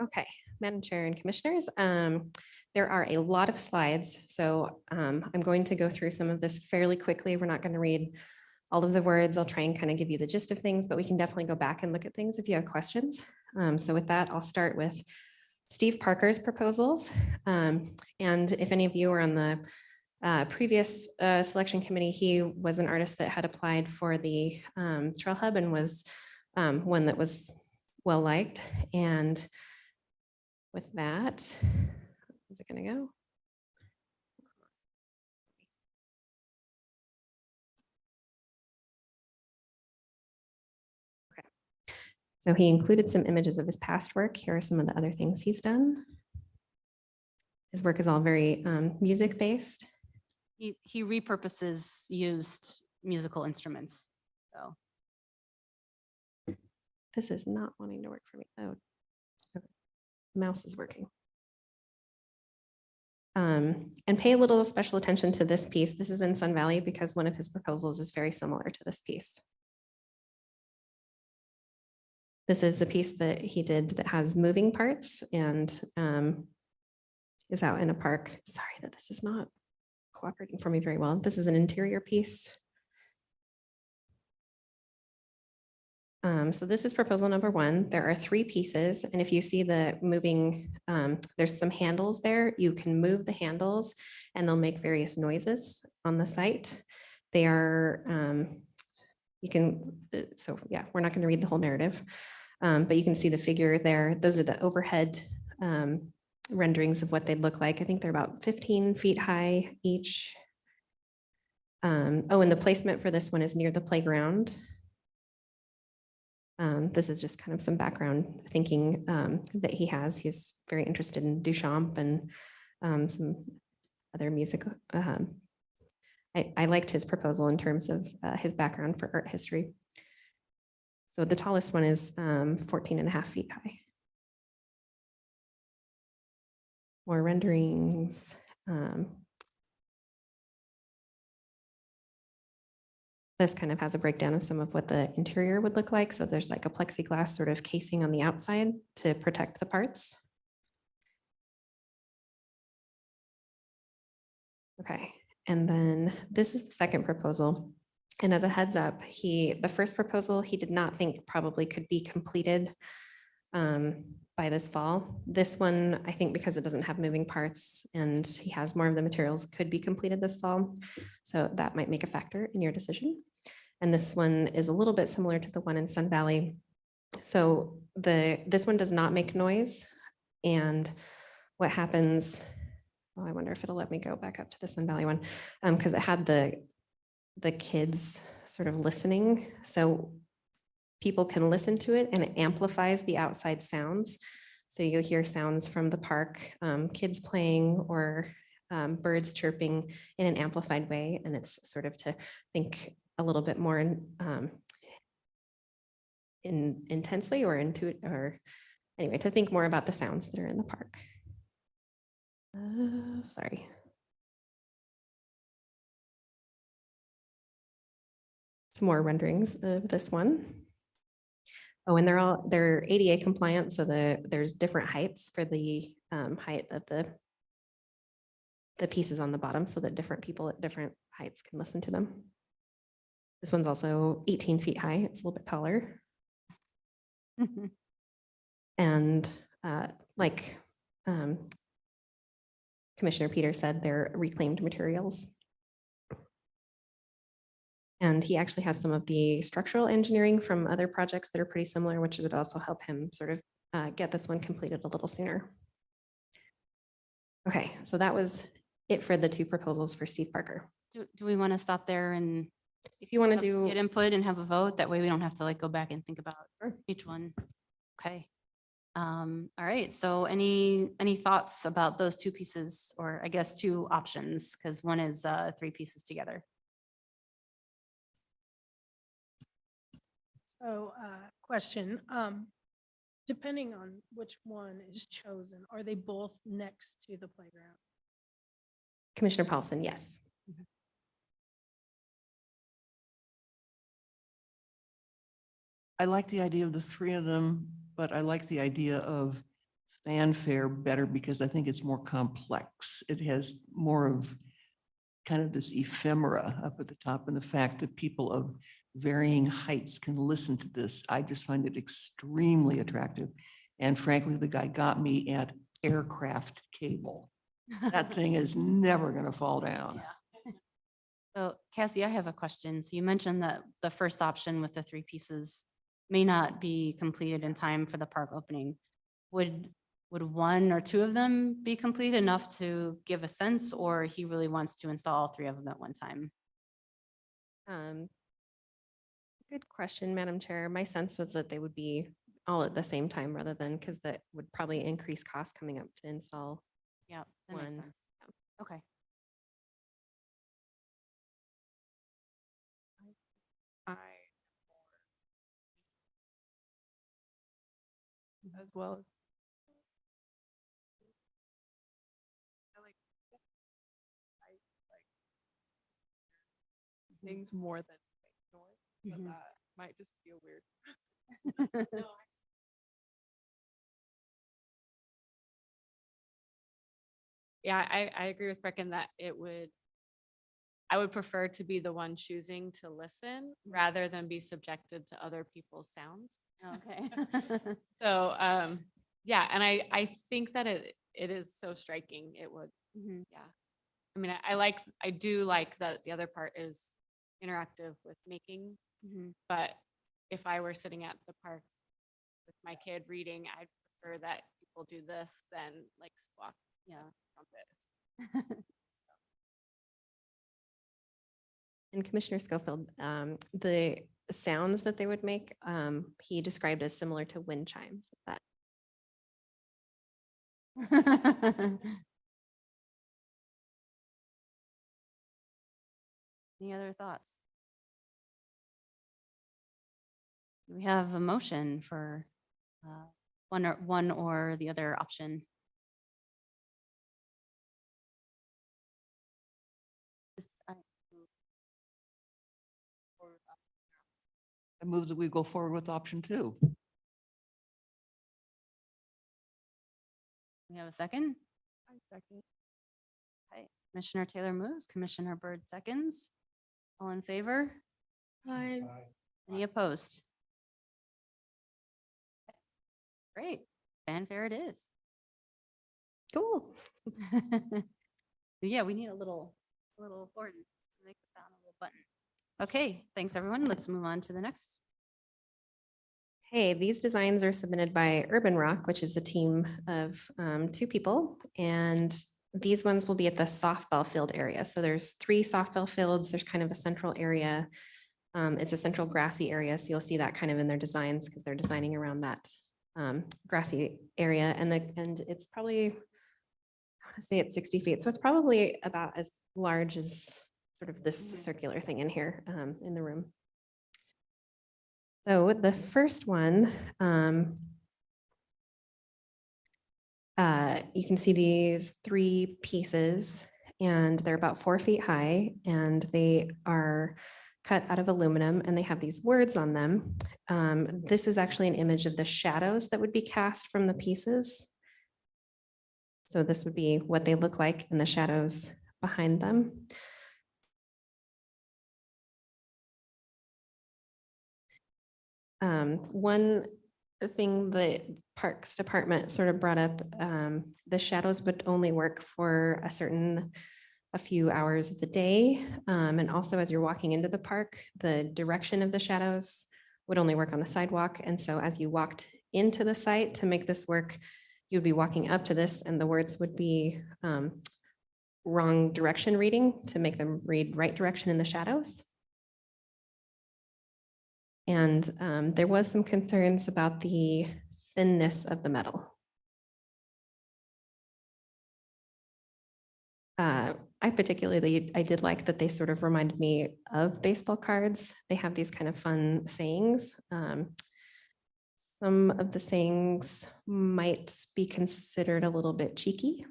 Okay, Madam Chair and Commissioners, there are a lot of slides, so I'm going to go through some of this fairly quickly. We're not going to read all of the words. I'll try and kind of give you the gist of things, but we can definitely go back and look at things if you have questions. So with that, I'll start with Steve Parker's proposals. And if any of you are on the previous selection committee, he was an artist that had applied for the Trail Hub and was one that was well liked. And with that, is it going to go? Okay. So he included some images of his past work. Here are some of the other things he's done. His work is all very music-based. He repurposes used musical instruments. So This is not wanting to work for me. Oh, okay. Mouse is working. And pay a little special attention to this piece. This is in Sun Valley because one of his proposals is very similar to this piece. This is a piece that he did that has moving parts and is out in a park. Sorry that this is not cooperating for me very well. This is an interior piece. So this is proposal number one. There are 3 pieces. And if you see the moving, there's some handles there. You can move the handles and they'll make various noises on the site. They are, you can, so yeah, we're not going to read the whole narrative, but you can see the figure there. Those are the overhead renderings of what they'd look like. I think they're about 15 feet high each. Oh, and the placement for this one is near the playground. This is just kind of some background thinking that he has. He's very interested in Duchamp and some other music. I liked his proposal in terms of his background for art history. So the tallest one is 14.5 feet high. More renderings. This kind of has a breakdown of some of what the interior would look like. So there's like a plexiglass sort of casing on the outside to protect the parts. Okay, and then this is the second proposal. And as a heads up, the first proposal he did not think probably could be completed by this fall. This one, I think because it doesn't have moving parts and he has more of the materials, could be completed this fall. So that might make a factor in your decision. And this one is a little bit similar to the one in Sun Valley. So this one does not make noise. And what happens, oh, I wonder if it'll let me go back up to the Sun Valley one, because it had the kids sort of listening. So people can listen to it and it amplifies the outside sounds. So you'll hear sounds from the park, kids playing or birds chirping in an amplified way. And it's sort of to think a little bit more intensely or or anyway, to think more about the sounds that are in the park. Sorry. Some more renderings of this one. Oh, and they're ADA compliant, so there's different heights for the height of the pieces on the bottom, so that different people at different heights can listen to them. This one's also 18 feet high. It's a little bit taller. And like Commissioner Peter said, they're reclaimed materials. And he actually has some of the structural engineering from other projects that are pretty similar, which would also help him sort of get this one completed a little sooner. Okay, so that was it for the two proposals for Steve Parker. Do we want to stop there and If you want to get do, input and have a vote? That way we don't have to like go back and think about Sure. each one. Okay. All right. So any thoughts about those two pieces, or I guess two options? Because one is three pieces together. So, question, depending on which one is chosen, are they both next to the playground? Commissioner Paulson, yes. I like the idea of the three of them, but I like the idea of fanfare better because I think it's more complex. It has more of kind of this ephemera up at the top, and the fact that people of varying heights can listen to this, I just find it extremely attractive. And frankly, the guy got me at aircraft cable. That thing is never going to fall down. Yeah. So Cassie, I have a question. So you mentioned that the first option with the three pieces may not be completed in time for the park opening. Would one or two of them be complete enough to give a sense, or he really wants to install all three of them at one time? Good question, Madam Chair. My sense was that they would be all at the same time rather than, because that would probably increase costs coming up to install. Yeah, that makes One. sense. Okay. As well as. Things more than noise, but Mhm. that might just feel weird. Yeah, I agree with Brecken that I would prefer to be the one choosing to listen rather than be subjected to other people's sounds. Okay. So, yeah, and I think that it is so striking. It would, Mhm. yeah. I mean, I do like that the other part is interactive with making, Mhm. but if I were sitting at the park with my kid reading, I'd prefer that people do this than like squawk, Yeah. trumpet. And Commissioner Schofield, the sounds that they would make, he described as similar to wind chimes. That Any other thoughts? We have a motion for one or the other option. Just, I move that we go forward with option two. We have a second? I second. Okay. Commissioner Taylor moves, Commissioner Byrd seconds. All in favor? Any opposed? Great, fanfare it is. cool. Yeah, we need a little horn to make this sound, a little button. Okay, thanks, everyone. Let's move on to the next. Hey, these designs are submitted by Urban Rock, which is a team of two people. And these ones will be at the softball field area. So there's three softball fields. There's kind of a central area. It's a central grassy area. So you'll see that kind of in their designs because they're designing around that grassy area. And it's probably, I want to say it's 60 feet. So it's probably about as large as sort of this circular thing in here in the room. So the first one, you can see these three pieces and they're about 4 feet high and they are cut out of aluminum and they have these words on them. This is actually an image of the shadows that would be cast from the pieces. So this would be what they look like in the shadows behind them. One thing that Parks Department sort of brought up, the shadows would only work for a few hours of the day. And also as you're walking into the park, the direction of the shadows would only work on the sidewalk. And so as you walked into the site to make this work, you'd be walking up to this and the words would be wrong direction reading to make them read right direction in the shadows. And there was some concerns about the thinness of the metal. I did like that they sort of reminded me of baseball cards. They have these kind of fun sayings. Some of the sayings might be considered a little bit cheeky.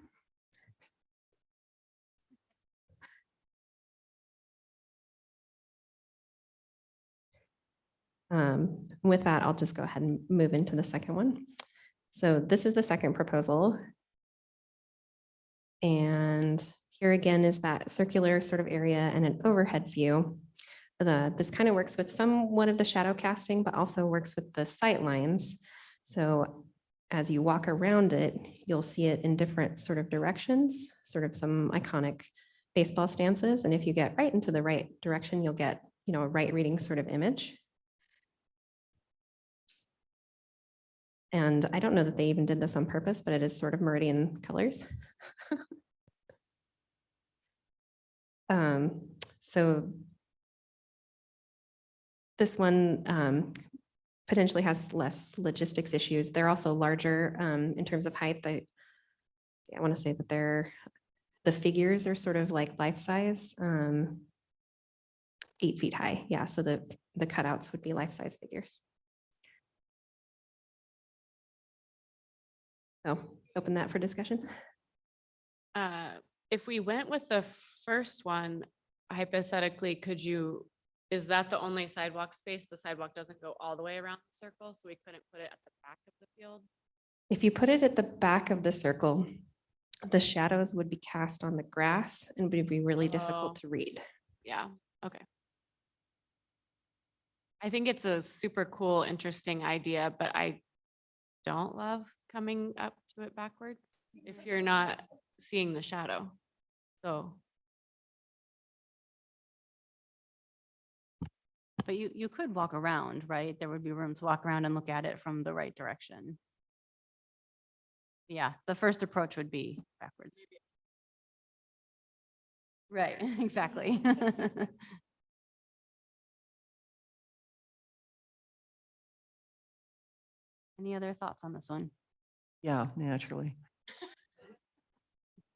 With that, I'll just go ahead and move into the second one. So this is the second proposal. And here again is that circular sort of area and an overhead view. This kind of works with somewhat of the shadow casting, but also works with the sight lines. So as you walk around it, you'll see it in different sort of directions, sort of some iconic baseball stances. And if you get right into the right direction, you'll get, you know, a right reading sort of image. And I don't know that they even did this on purpose, but it is sort of Meridian colors. So this one potentially has less logistics issues. They're also larger in terms of height. I want to say that the figures are sort of like life size, 8 feet high. Yeah, so the cutouts would be life size figures. So open that for discussion. If we went with the first one, hypothetically, is that the only sidewalk space? The sidewalk doesn't go all the way around the circle, so we couldn't put it at the back of the field? If you put it at the back of the circle, the shadows would be cast on the grass and would be really difficult to read. Yeah, okay. I think it's a super cool, interesting idea, but I don't love coming up to it backwards if you're not seeing the shadow. So. But you could walk around, right? There would be room to walk around and look at it from the right direction. Yeah, the first approach would be backwards. Right, exactly. Any other thoughts on this one? Yeah, naturally.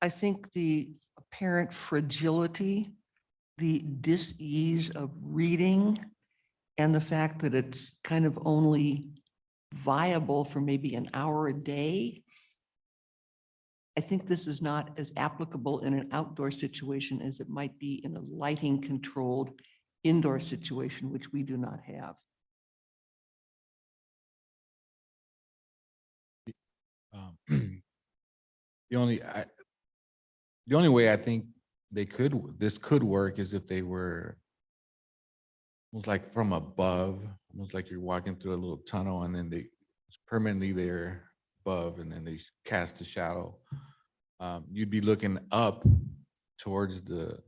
I think the apparent fragility, the dis-ease of reading, and the fact that it's kind of only viable for maybe an hour a day. I think this is not as applicable in an outdoor situation as it might be in a lighting controlled indoor situation, which we do not have. The only way I think this could work is if they were almost like from above, almost like you're walking through a little tunnel and then it's permanently there above and then they cast a shadow. You'd be looking up towards the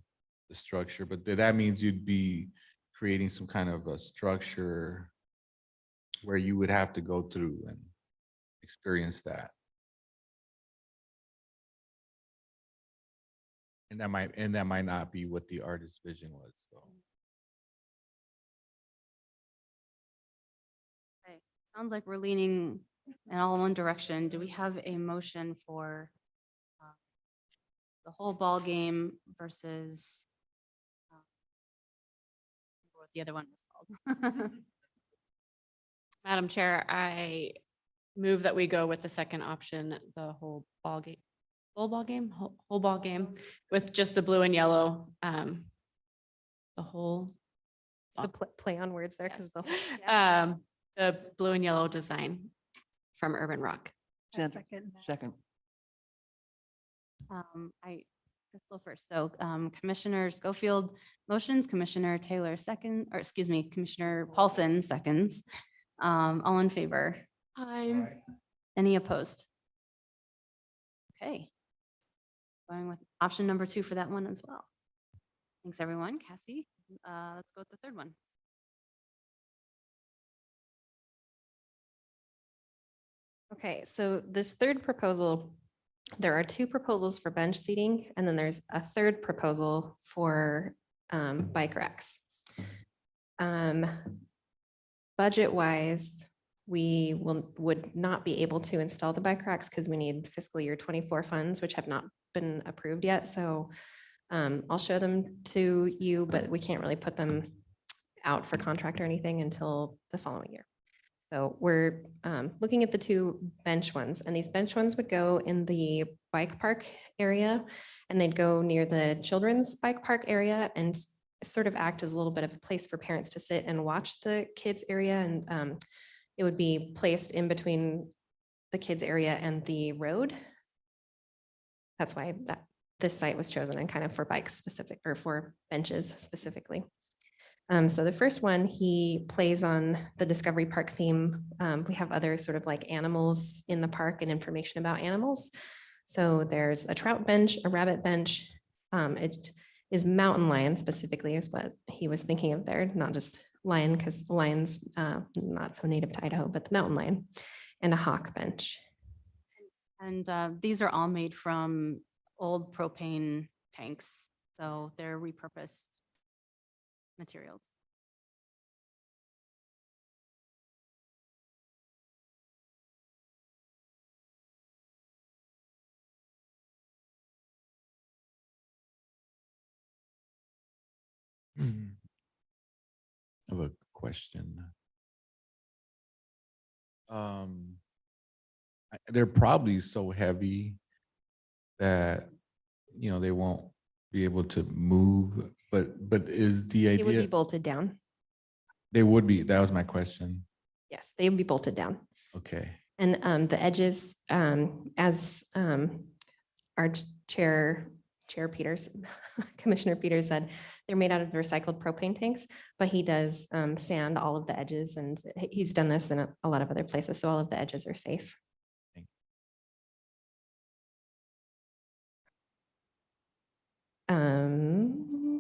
structure, but that means you'd be creating some kind of a structure where you would have to go through and experience that. And that might not be what the artist's vision was. So. Okay, sounds like we're leaning in all one direction. Do we have a motion for the whole ball game versus what the other one was called? Madam Chair, I move that we go with the second option, the whole ball game. Whole ball game with just the blue and yellow. The whole. The play on words there because The blue and yellow design from Urban Rock. Second. Second. Crystal first. So Commissioner Schofield motions, Commissioner Taylor second, or excuse me, Commissioner Paulson seconds. All in favor? Any opposed? Okay. Going with option number 2 for that one as well. Thanks, everyone. Cassie, let's go with the third one. . Okay, so this third proposal, there are two proposals for bench seating, and then there's a third proposal for bike racks. Budget wise, would not be able to install the bike racks because we need fiscal year 24 funds, which have not been approved yet. So I'll show them to you, but we can't really put them out for contract or anything until the following year. So we're looking at the two bench ones, and these bench ones would go in the bike park area, and they'd go near the children's bike park area and sort of act as a little bit of a place for parents to sit and watch the kids area. And it would be placed in between the kids area and the road. That's why this site was chosen, and kind of for bikes specific, or for benches specifically. So the first one, he plays on the Discovery Park theme. We have other sort of like animals in the park and information about animals. So there's a trout bench, a rabbit bench. It is mountain lion specifically is what he was thinking of there, not just lion, because the lion's not so native to Idaho, but the mountain lion, and a hawk bench. And these are all made from old propane tanks, so they're repurposed materials. I have a question. They're probably so heavy that, you know, they won't be able to move, but is the It would be idea, bolted down. they would be, that was my question. Yes, they would be bolted down. Okay. And the edges, as our Chair Peters, Commissioner Peters said, they're made out of recycled propane tanks, but he does sand all of the edges, and he's done this in a lot of other places, so all of the edges are safe.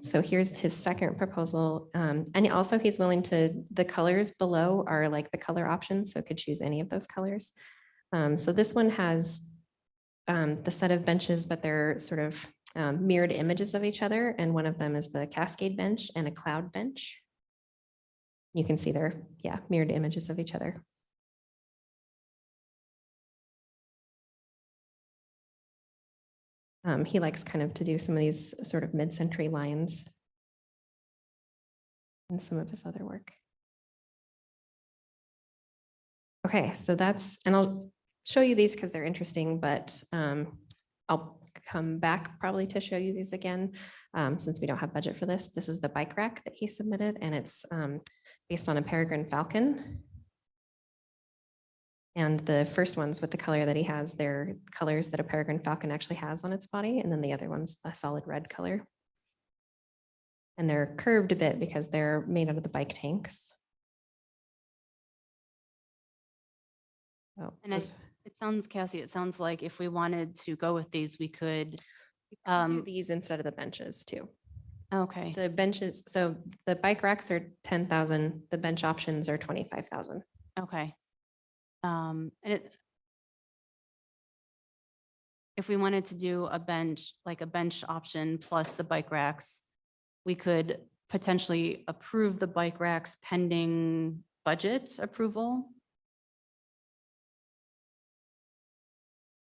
So here's his second proposal. And also he's willing to, the colors below are like the color options, so could choose any of those colors. So this one has the set of benches, but they're sort of mirrored images of each other. And one of them is the Cascade bench and a cloud bench. You can see they're, yeah, mirrored images of each other. He likes kind of to do some of these sort of mid-century lines in some of his other work. Okay, so that's, and I'll show you these because they're interesting, but I'll come back probably to show you these again since we don't have budget for this. This is the bike rack that he submitted, and it's based on a peregrine falcon. And the first ones with the color that he has, they're colors that a peregrine falcon actually has on its body. And then the other one's a solid red color. And they're curved a bit because they're made out of the bike tanks. Oh, And it sounds, Cassie, it sounds like if we wanted to go with these, we could. do these instead of the benches too. Okay, The benches, so the bike racks are 10,000, the bench options are 25,000. okay. And if we wanted to do a bench, like a bench option plus the bike racks, we could potentially approve the bike racks pending budget approval.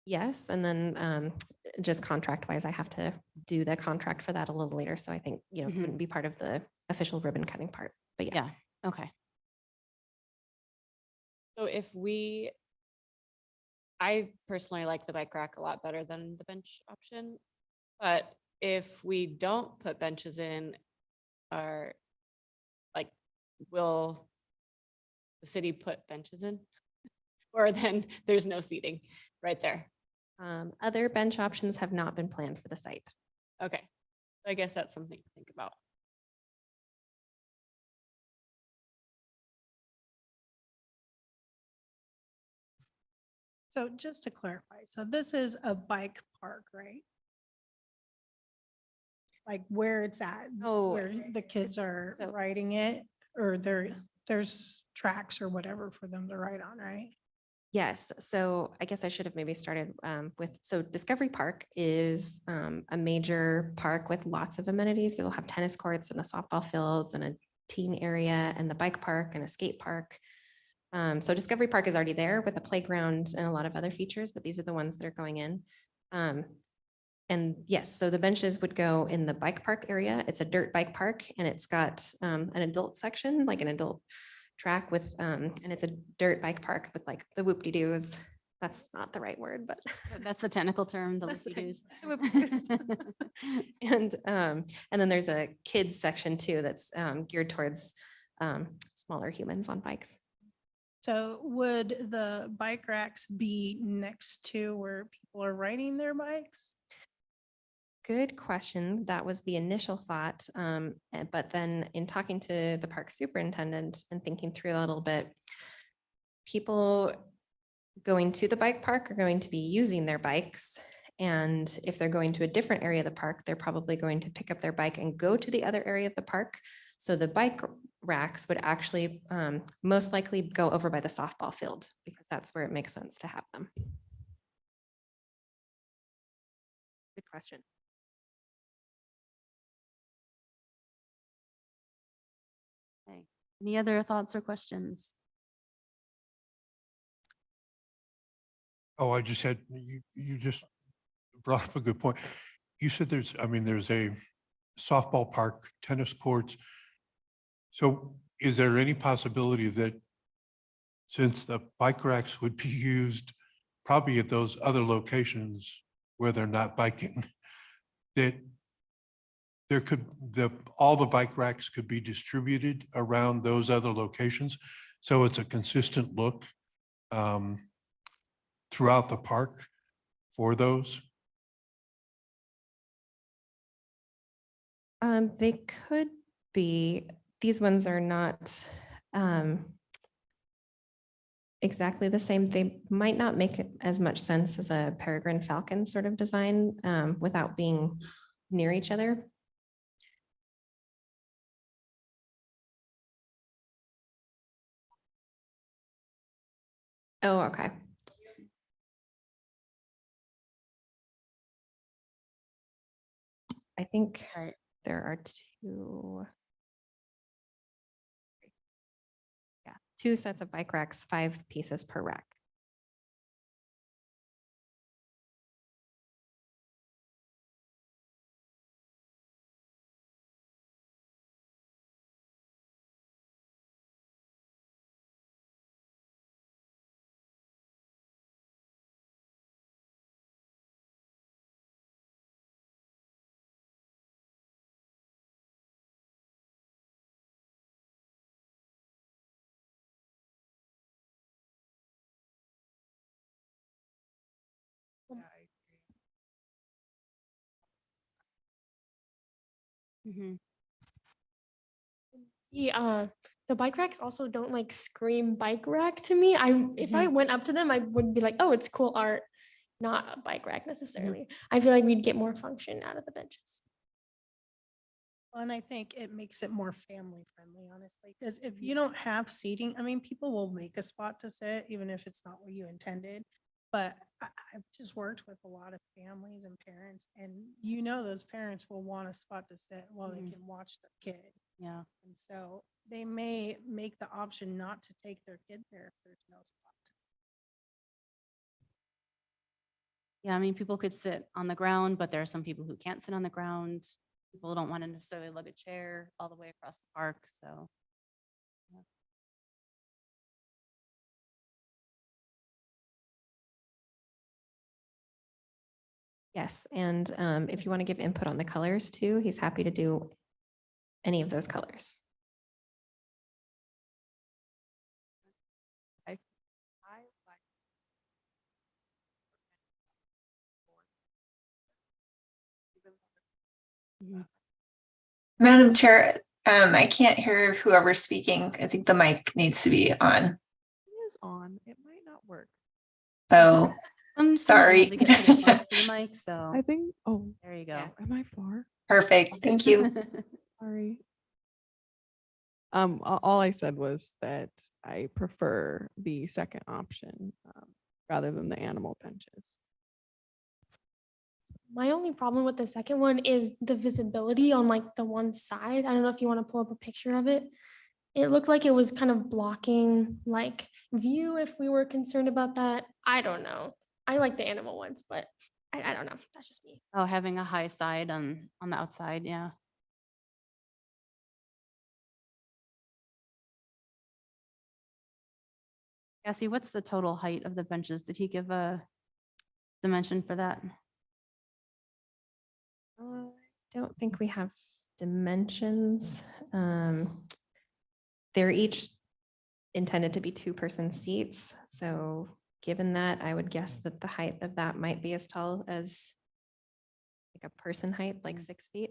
Yes, and then just contract wise, I have to do the contract for that a little later. So I think, you know, it Mhm. wouldn't be part of the official ribbon cutting part, but yeah. Yeah, okay. So if we, I personally like the bike rack a lot better than the bench option. But if we don't put benches in, are like, will the city put benches in? Or then there's no seating right there. Other bench options have not been planned for the site. Okay, I guess that's something to think about. So just to clarify, so this is a bike park, right? Like where it's at, Oh, where the kids it's- are so- riding it, or there's tracks or whatever for them to ride on, right? Yes, so I guess I should have maybe started with, so Discovery Park is a major park with lots of amenities. It'll have tennis courts and a softball fields and a teen area and the bike park and a skate park. So Discovery Park is already there with a playground and a lot of other features, but these are the ones that are going in. And yes, so the benches would go in the bike park area. It's a dirt bike park and it's got an adult section, like an adult track with, and it's a dirt bike park with like the whoop-de-doos. That's not the right word, but. That's the technical term, the That's the whoopie-doos. And then there's a kids section too that's geared towards smaller humans on bikes. So would the bike racks be next to where people are riding their bikes? Good question. That was the initial thought. But then in talking to the park superintendent and thinking through a little bit, people going to the bike park are going to be using their bikes. And if they're going to a different area of the park, they're probably going to pick up their bike and go to the other area of the park. So the bike racks would actually most likely go over by the softball field because that's where it makes sense to have them. Good question. Okay. Any other thoughts or questions? Oh, I just had, you just brought up a good point. You said there's a softball park, tennis courts. So is there any possibility that since the bike racks would be used probably at those other locations where they're not biking, that there could, all the bike racks could be distributed around those other locations? So it's a consistent look throughout the park for those? They could be. These ones are not exactly the same. They might not make as much sense as a peregrine falcon sort of design without being near each other. Oh, okay. I think Right. there are two. Yeah, 2 sets of bike racks, 5 pieces per rack. Mhm. The bike racks also don't like scream bike rack to me. If I went up to them, I would be like, oh, it's cool art, not a bike rack necessarily. I feel like we'd get more function out of the benches. And I think it makes it more family friendly, honestly, because if you don't have seating, I mean, people will make a spot to sit, even if it's not what you intended. But I've just worked with a lot of families and parents, and those parents will want a spot to sit while they Mhm. can watch their kid. Yeah. And so they may make the option not to take their kid there if there's no spot to sit. Yeah, I mean, people could sit on the ground, but there are some people who can't sit on the ground. People don't want to necessarily lug a chair all the way across the park, so. yeah. Yes, and if you want to give input on the colors too, he's happy to do any of those colors. Mhm. Madam Chair, I can't hear whoever's speaking. I think the mic needs to be on. It is on. It might not work. Oh, Sometimes you sorry. have to get pretty close to the mic, so I think. Oh, there you go. am I far? Perfect. Thank you. Sorry. All I said was that I prefer the second option rather than the animal benches. My only problem with the second one is the visibility on like the one side. I don't know if you want to pull up a picture of it. It looked like it was kind of blocking like view if we were concerned about that. I don't know. I like the animal ones, but I don't know. That's just me. Oh, having a high side on the outside, yeah. Cassie, what's the total height of the benches? Did he give a dimension for that? Don't think we have dimensions. They're each intended to be two-person seats. So given that, I would guess that the height of that might be as tall as like a person height, like 6 feet.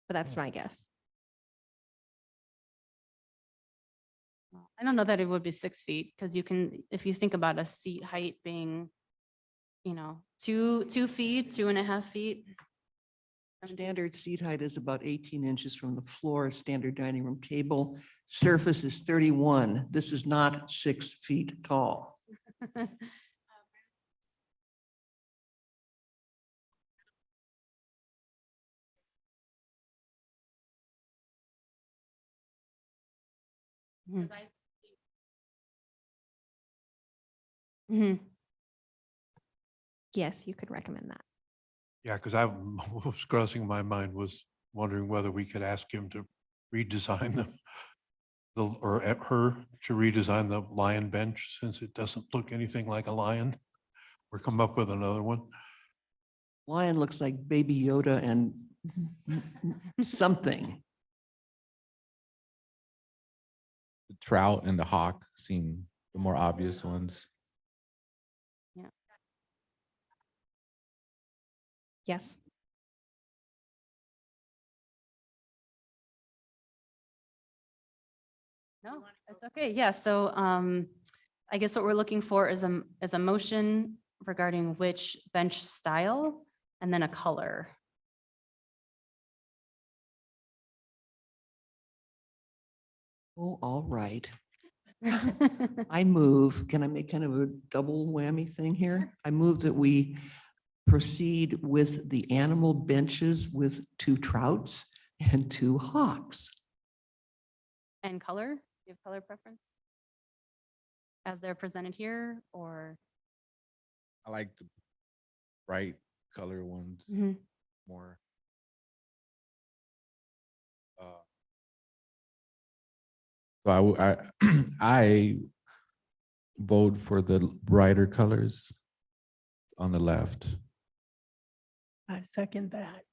But that's my guess. I don't know that it would be 6 feet because you can, if you think about a seat height being, you know, 2 feet, 2.5 feet. Standard seat height is about 18 inches from the floor. A standard dining room table surface is 31. This is not 6 feet tall. Mhm. Mhm. Yes, you could recommend that. Yeah, because what was crossing my mind was wondering whether we could ask him to redesign or at her to redesign the lion bench, since it doesn't look anything like a lion, or come up with another one. Lion looks like Baby Yoda and something. The trout and the hawk seem the more obvious ones. Yes. No, it's okay. Yeah, so I guess what we're looking for is a motion regarding which bench style and then a color. Oh, all right. I move, can I make kind of a double whammy thing here? I move that we proceed with the animal benches with 2 trouts and 2 hawks. And color, do you have color preference? As they're presented here, or? I like the bright color ones Mhm. more. So I vote for the brighter colors on the left. I second that.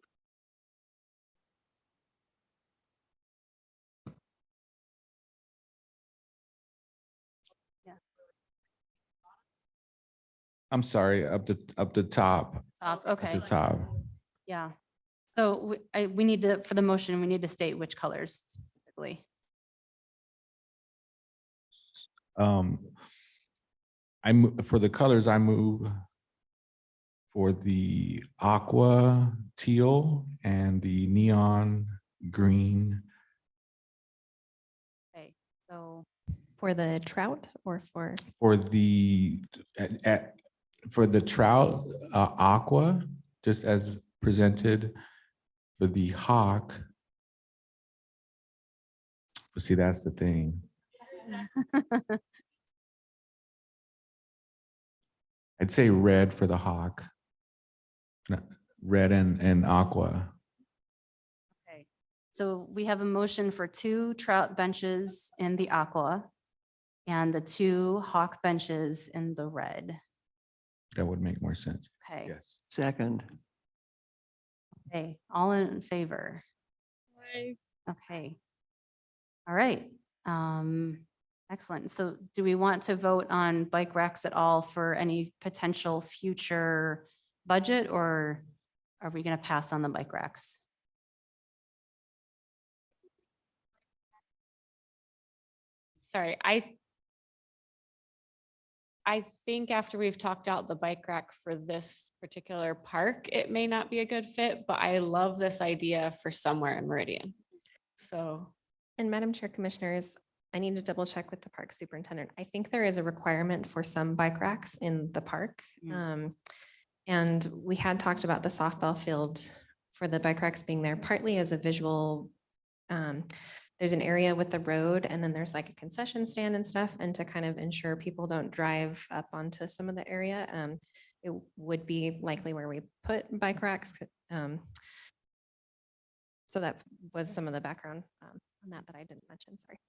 I'm sorry, up the top. Top, At okay, the top. yeah. So we need to, for the motion, we need to state which colors specifically. For the colors, I move for the aqua teal and the neon green. Okay, so, For the trout or for? For the for the trout, aqua, just as presented. For the hawk, but see, that's the thing. I'd say red for the hawk. No, red and aqua. okay. So we have a motion for 2 trout benches in the aqua and the 2 hawk benches in the red. That would make more sense. Okay. Yes. Second. Okay, all in favor? Okay. All right. Excellent. So do we want to vote on bike racks at all for any potential future budget, or are we going to pass on the bike racks? Sorry, I think after we've talked out the bike rack for this particular park, it may not be a good fit, but I love this idea for somewhere in Meridian. So And Madam Chair, Commissioners, I need to double check with the park superintendent. I think there is a requirement for some bike racks in the park. And we had talked about the softball field for the bike racks being there partly as a visual. There's an area with the road and then there's like a concession stand and stuff. And to kind of ensure people don't drive up onto some of the area, it would be likely where we put bike racks. So that was some of the background on that I didn't mention, sorry.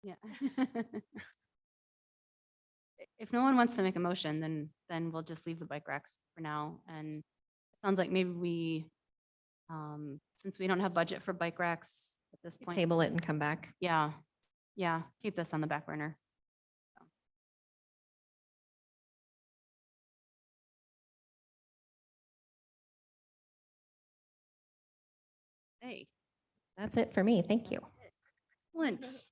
Yeah. If no one wants to make a motion, then we'll just leave the bike racks for now. And it sounds like maybe we, since we don't have budget for bike racks at this point. Table it and come back. Yeah, yeah, keep this on the back burner. Hey, That's it for me. Thank you. excellent.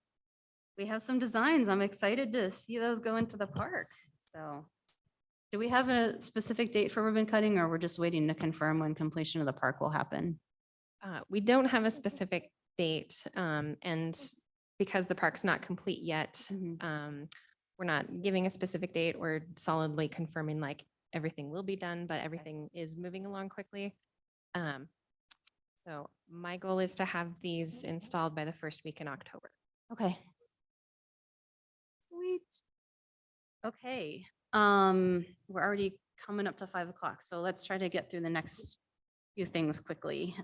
We have some designs. I'm excited to see those go into the park. So do we have a specific date for ribbon cutting, or we're just waiting to confirm when completion of the park will happen? We don't have a specific date, and because the park's not complete yet, we're not giving a specific date. We're solidly confirming like everything will be done, but everything is moving along quickly. So my goal is to have these installed by the first week in October. Okay. Sweet. Okay, we're already coming up to 5 o'clock, so let's try to get through the next few things quickly.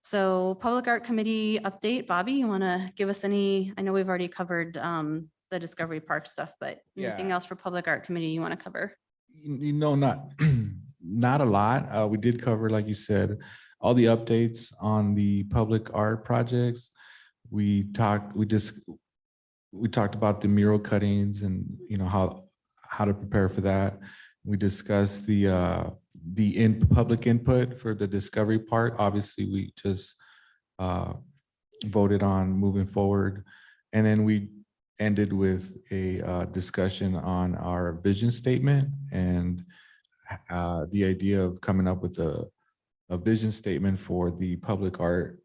So Public Art Committee update, Bobby, you want to give us any, I know we've already covered the Discovery Park stuff, but anything Yeah. else for Public Art Committee you want to cover? Not not a lot. We did cover, like you said, all the updates on the public art projects. We talked about the mural cuttings and how to prepare for that. We discussed the public input for the Discovery Park. Obviously, we just voted on moving forward, and then we ended with a discussion on our vision statement and the idea of coming up with a vision statement for the public art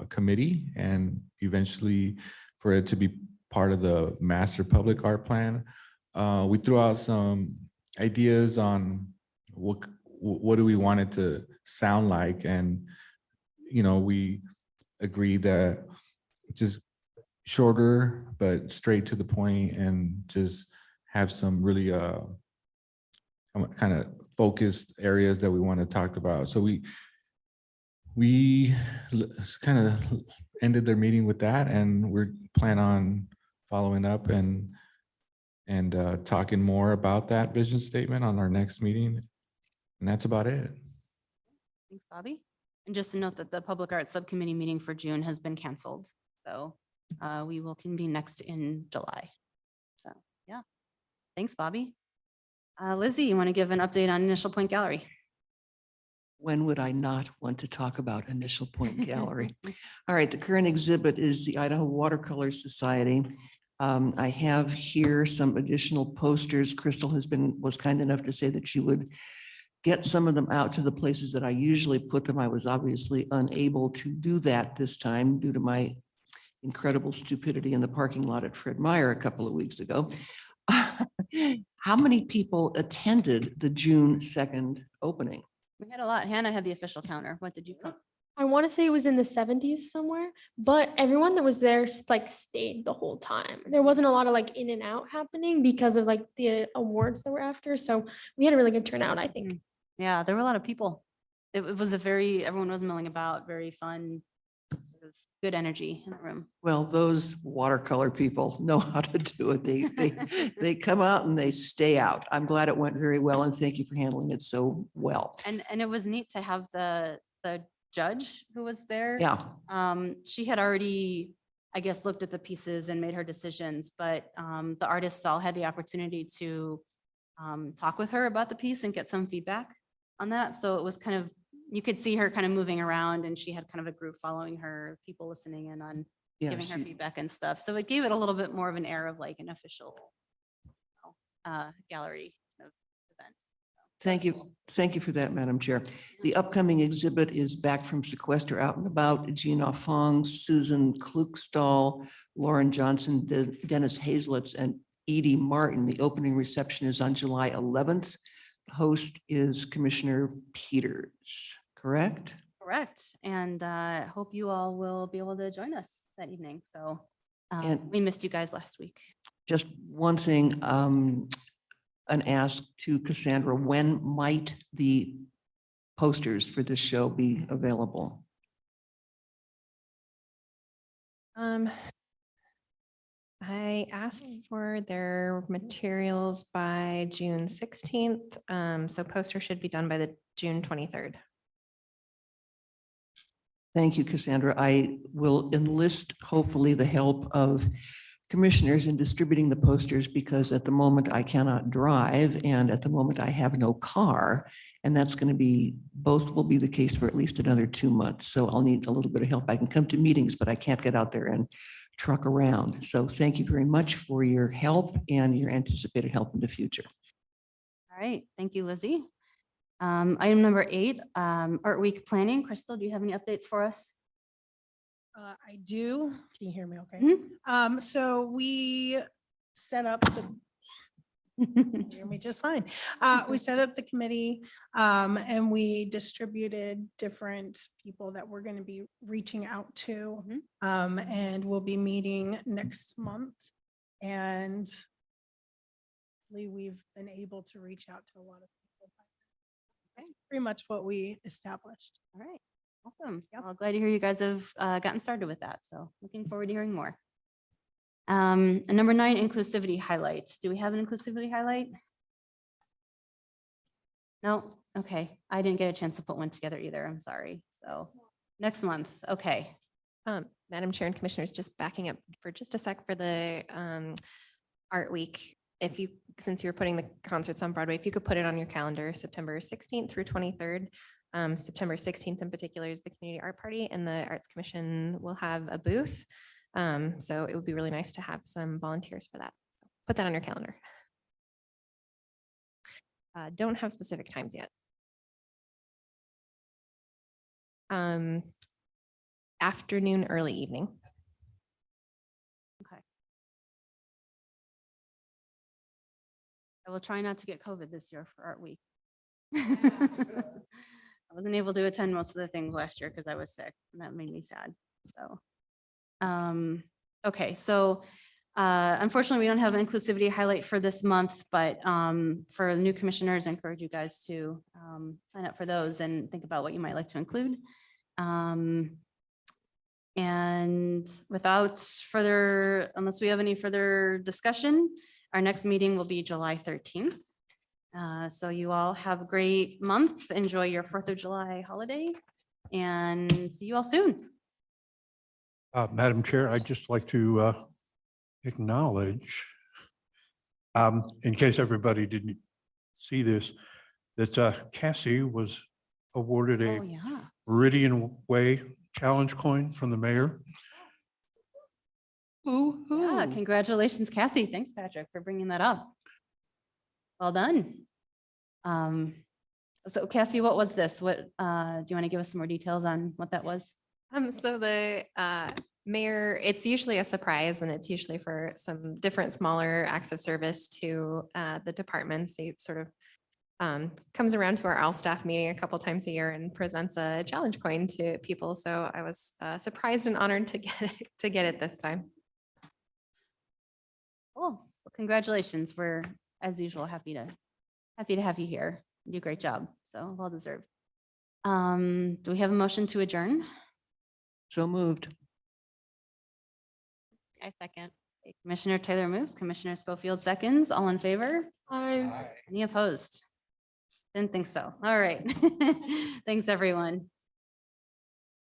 committee, and eventually for it to be part of the master public art plan. We threw out some ideas on what do we want it to sound like, and we agreed that just shorter but straight to the point, and just have some really kind of focused areas that we want to talk about. So we kind of ended their meeting with that, and we're plan on following up and talking more about that vision statement on our next meeting. And that's about it. Thanks, Bobby. And just to note that the Public Art Subcommittee meeting for June has been canceled. So we will convene next in July. So yeah, thanks, Bobby. Lizzie, you want to give an update on Initial Point Gallery? When would I not want to talk about Initial Point Gallery? All right, the current exhibit is the Idaho Watercolor Society. I have here some additional posters. Crystal was kind enough to say that she would get some of them out to the places that I usually put them. I was obviously unable to do that this time due to my incredible stupidity in the parking lot at Fred Meyer a couple of weeks ago. How many people attended the June 2nd opening? We had a lot. Hannah had the official counter. What did you count? I want to say it was in the 70s somewhere, but everyone that was there just like stayed the whole time. There wasn't a lot of like in and out happening because of like the awards that were after. So we had a really good turnout, I think. Yeah, there were a lot of people. It was everyone was milling about, very fun, sort of good energy in the room. Well, those watercolor people know how to do it. They come out and they stay out. I'm glad it went very well, and thank you for handling it so well. And it was neat to have the judge who was there. Yeah. She had already, I guess, looked at the pieces and made her decisions, but the artists all had the opportunity to talk with her about the piece and get some feedback on that. So it was kind of, you could see her kind of moving around, and she had kind of a group following her, people listening in on giving her feedback and stuff. So it gave it a little bit more of an air of like an official gallery kind of event. Thank you. Thank you for that, Madam Chair. The upcoming exhibit is Back from Sequester Out and About. Gina Fong, Susan Klukstall, Lauren Johnson, Dennis Hazlitz, and Edie Martin. The opening reception is on July 11th. Host is Commissioner Peters, correct? Correct. And hope you all will be able to join us that evening. So And- we missed you guys last week. Just one thing, an ask to Cassandra, when might the posters for this show be available? I asked for their materials by June 16th. So poster should be done by the June 23rd. Thank you, Cassandra. I will enlist hopefully the help of commissioners in distributing the posters because at the moment I cannot drive and at the moment I have no car. And that's going to be, both will be the case for at least another 2 months. So I'll need a little bit of help. I can come to meetings, but I can't get out there and truck around. So thank you very much for your help and your anticipated help in the future. All right. Thank you, Lizzie. Item number 8, Art Week planning. Crystal, do you have any updates for us? I do. Can you hear me okay? Mhm. So we set up the, you hear me just fine. We set up the committee and we distributed different people that we're going to be reaching out to. And we'll be meeting next month. And we've been able to reach out to a lot of people. That's pretty much what we established. All right. Awesome. Well, glad to hear you guys have gotten started with that. So looking forward to hearing more. And number 9, inclusivity highlights. Do we have an inclusivity highlight? No? Okay. I didn't get a chance to put one together either. I'm sorry. So next month. Okay. Madam Chair and Commissioners, just backing up for just a sec for the Art Week. If you, since you're putting the concerts on Broadway, if you could put it on your calendar, September 16th through 23rd. September 16th in particular is the Community Art Party and the Arts Commission will have a booth. So it would be really nice to have some volunteers for that. So put that on your calendar. Don't have specific times yet. Afternoon, early evening. Okay. I will try not to get COVID this year for Art Week. I wasn't able to attend most of the things last year because I was sick and that made me sad. So, okay. So, unfortunately, we don't have an inclusivity highlight for this month, but for the new commissioners, I encourage you guys to sign up for those and think about what you might like to include. And without further, unless we have any further discussion, our next meeting will be July 13th. So you all have a great month. Enjoy your 4th of July holiday and see you all soon. Madam Chair, I'd just like to acknowledge, in case everybody didn't see this, that Cassie was awarded Oh, a yeah. Meridian Way challenge coin from the mayor. Yeah, congratulations, Cassie. Thanks, Patrick, for bringing that up. Well done. So Cassie, what was this? What, do you want to give us some more details on what that was? So the mayor, it's usually a surprise and it's usually for some different smaller acts of service to the departments. It sort of comes around to our all staff meeting a couple times a year and presents a challenge coin to people. So I was surprised and honored to get it this time. Cool. Well, congratulations. We're, as usual, happy to have you here. You do a great job. So well deserved. Do we have a motion to adjourn? So moved. I second. Commissioner Taylor moves, Commissioner Schofield seconds. All in favor? Aye. Any opposed? Didn't think so. All right. Thanks, everyone.